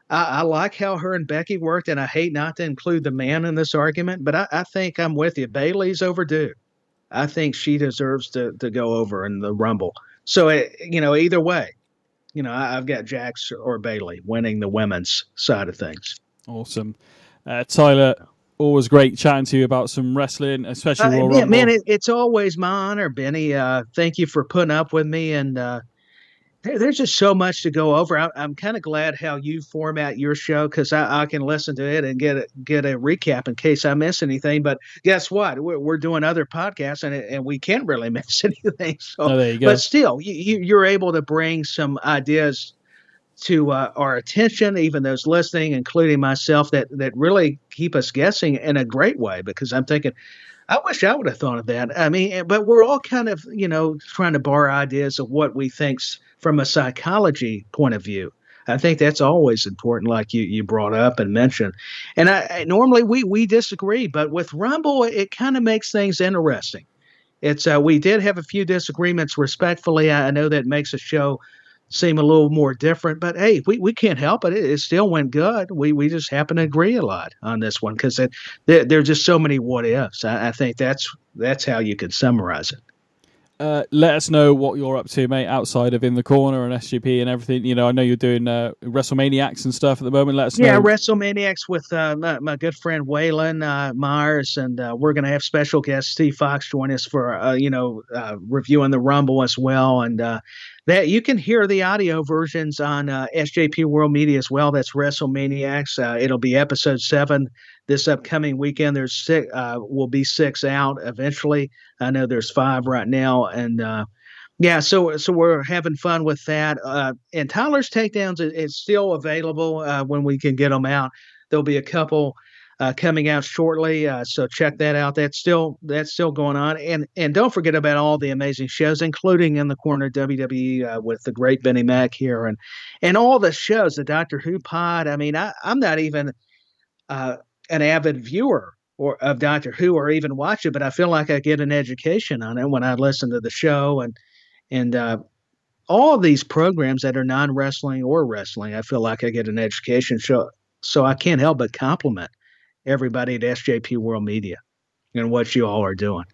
I like how her and Becky worked, and I hate not to include the man in this argument, but I think I'm with you. Bayley's overdue. I think she deserves to go over in the Rumble. So, either way, I've got Jax or Bayley winning the women's side of things. Awesome. Tyler, always great chatting to you about some wrestling, especially Royal Rumble. Man, it's always my honor, Benny. Thank you for putting up with me, and there's just so much to go over. I'm kind of glad how you format your show because I can listen to it and get a recap in case I miss anything. But guess what? We're doing other podcasts and we can't really miss anything. So, there you go. But still, you're able to bring some ideas to our attention, even those listening, including myself, that really keep us guessing in a great way because I'm thinking, I wish I would have thought of that. I mean, but we're all kind of, trying to borrow ideas of what we think's from a psychology point of view. I think that's always important, like you brought up and mentioned. And normally we disagree, but with Rumble, it kind of makes things interesting. It's we did have a few disagreements respectfully. I know that makes a show seem a little more different, but hey, we can't help it. It still went good. We just happen to agree a lot on this one because there are just so many what ifs. I think that's how you could summarize it. Let us know what you're up to, mate, outside of In the Corner and SGP and everything. I know you're doing WrestleManiacs and stuff at the moment. Let us know. Yeah, WrestleManiacs with my good friend Waylon Myers, and we're going to have special guest Steve Fox join us for reviewing the Rumble as well. And that you can hear the audio versions on SJP World Media as well. That's WrestleManiacs. It'll be episode 7 this upcoming weekend. There's 6, will be 6 out eventually. I know there's 5 right now, and so we're having fun with that. And Tyler's Takedowns is still available when we can get them out. There'll be a couple coming out shortly, so check that out. That's still going on, and don't forget about all the amazing shows, including In the Corner WWE with the great Benny Mac here, and all the shows, the Doctor Who pod. I mean, I'm not even an avid viewer of Doctor Who or even watch it, but I feel like I get an education on it when I listen to the show and all of these programs that are non-wrestling or wrestling. I feel like I get an education show, so I can't help but compliment everybody at SJP World Media and what you all are doing.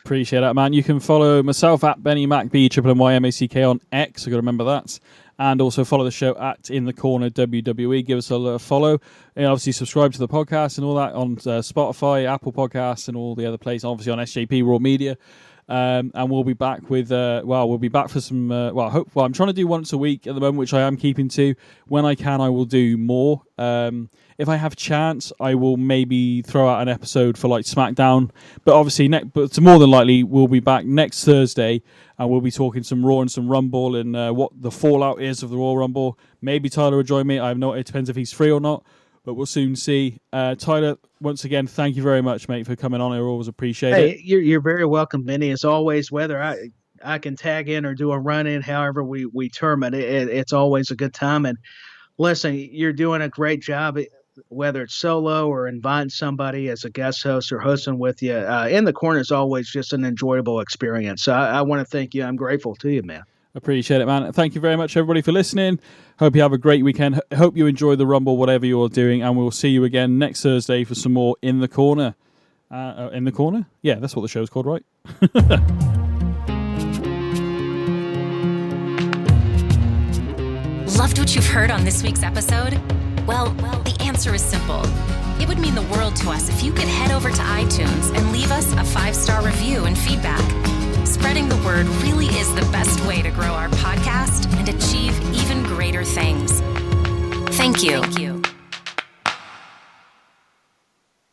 Appreciate that, man. You can follow myself at Benny Mac, BNNYMACK on X. I've got to remember that. And also follow the show at In the Corner WWE. Give us a follow. And obviously subscribe to the podcast and all that on Spotify, Apple Podcasts, and all the other places. Obviously on SJP Raw Media. And we'll be back with, we'll be back for some, I'm trying to do once a week at the moment, which I am keeping to. When I can, I will do more. If I have chance, I will maybe throw out an episode for like SmackDown. But obviously, but more than likely, we'll be back next Thursday, and we'll be talking some Raw and some Rumble and what the fallout is of the Royal Rumble. Maybe Tyler will join me. I have no. It depends if he's free or not. but we'll soon see. Tyler, once again, thank you very much, mate, for coming on. I always appreciate it. You're very welcome, Benny. As always, whether I can tag in or do a run-in, however we term it, it's always a good time. And listen, you're doing a great job, whether it's solo or inviting somebody as a guest host or hosting with you. In the Corner is always just an enjoyable experience. So I want to thank you. I'm grateful to you, man. Appreciate it, man. Thank you very much, everybody, for listening. Hope you have a great weekend. Hope you enjoy the Rumble, whatever you're doing, and we'll see you again next Thursday for some more In the Corner. In the Corner? Yeah, that's what the show's called, right? Loved what you've heard on this week's episode? Well, the answer is simple. It would mean the world to us if you could head over to iTunes and leave us a 5-star review and feedback. Spreading the word really is the best way to grow our podcast and achieve even greater things. Thank you.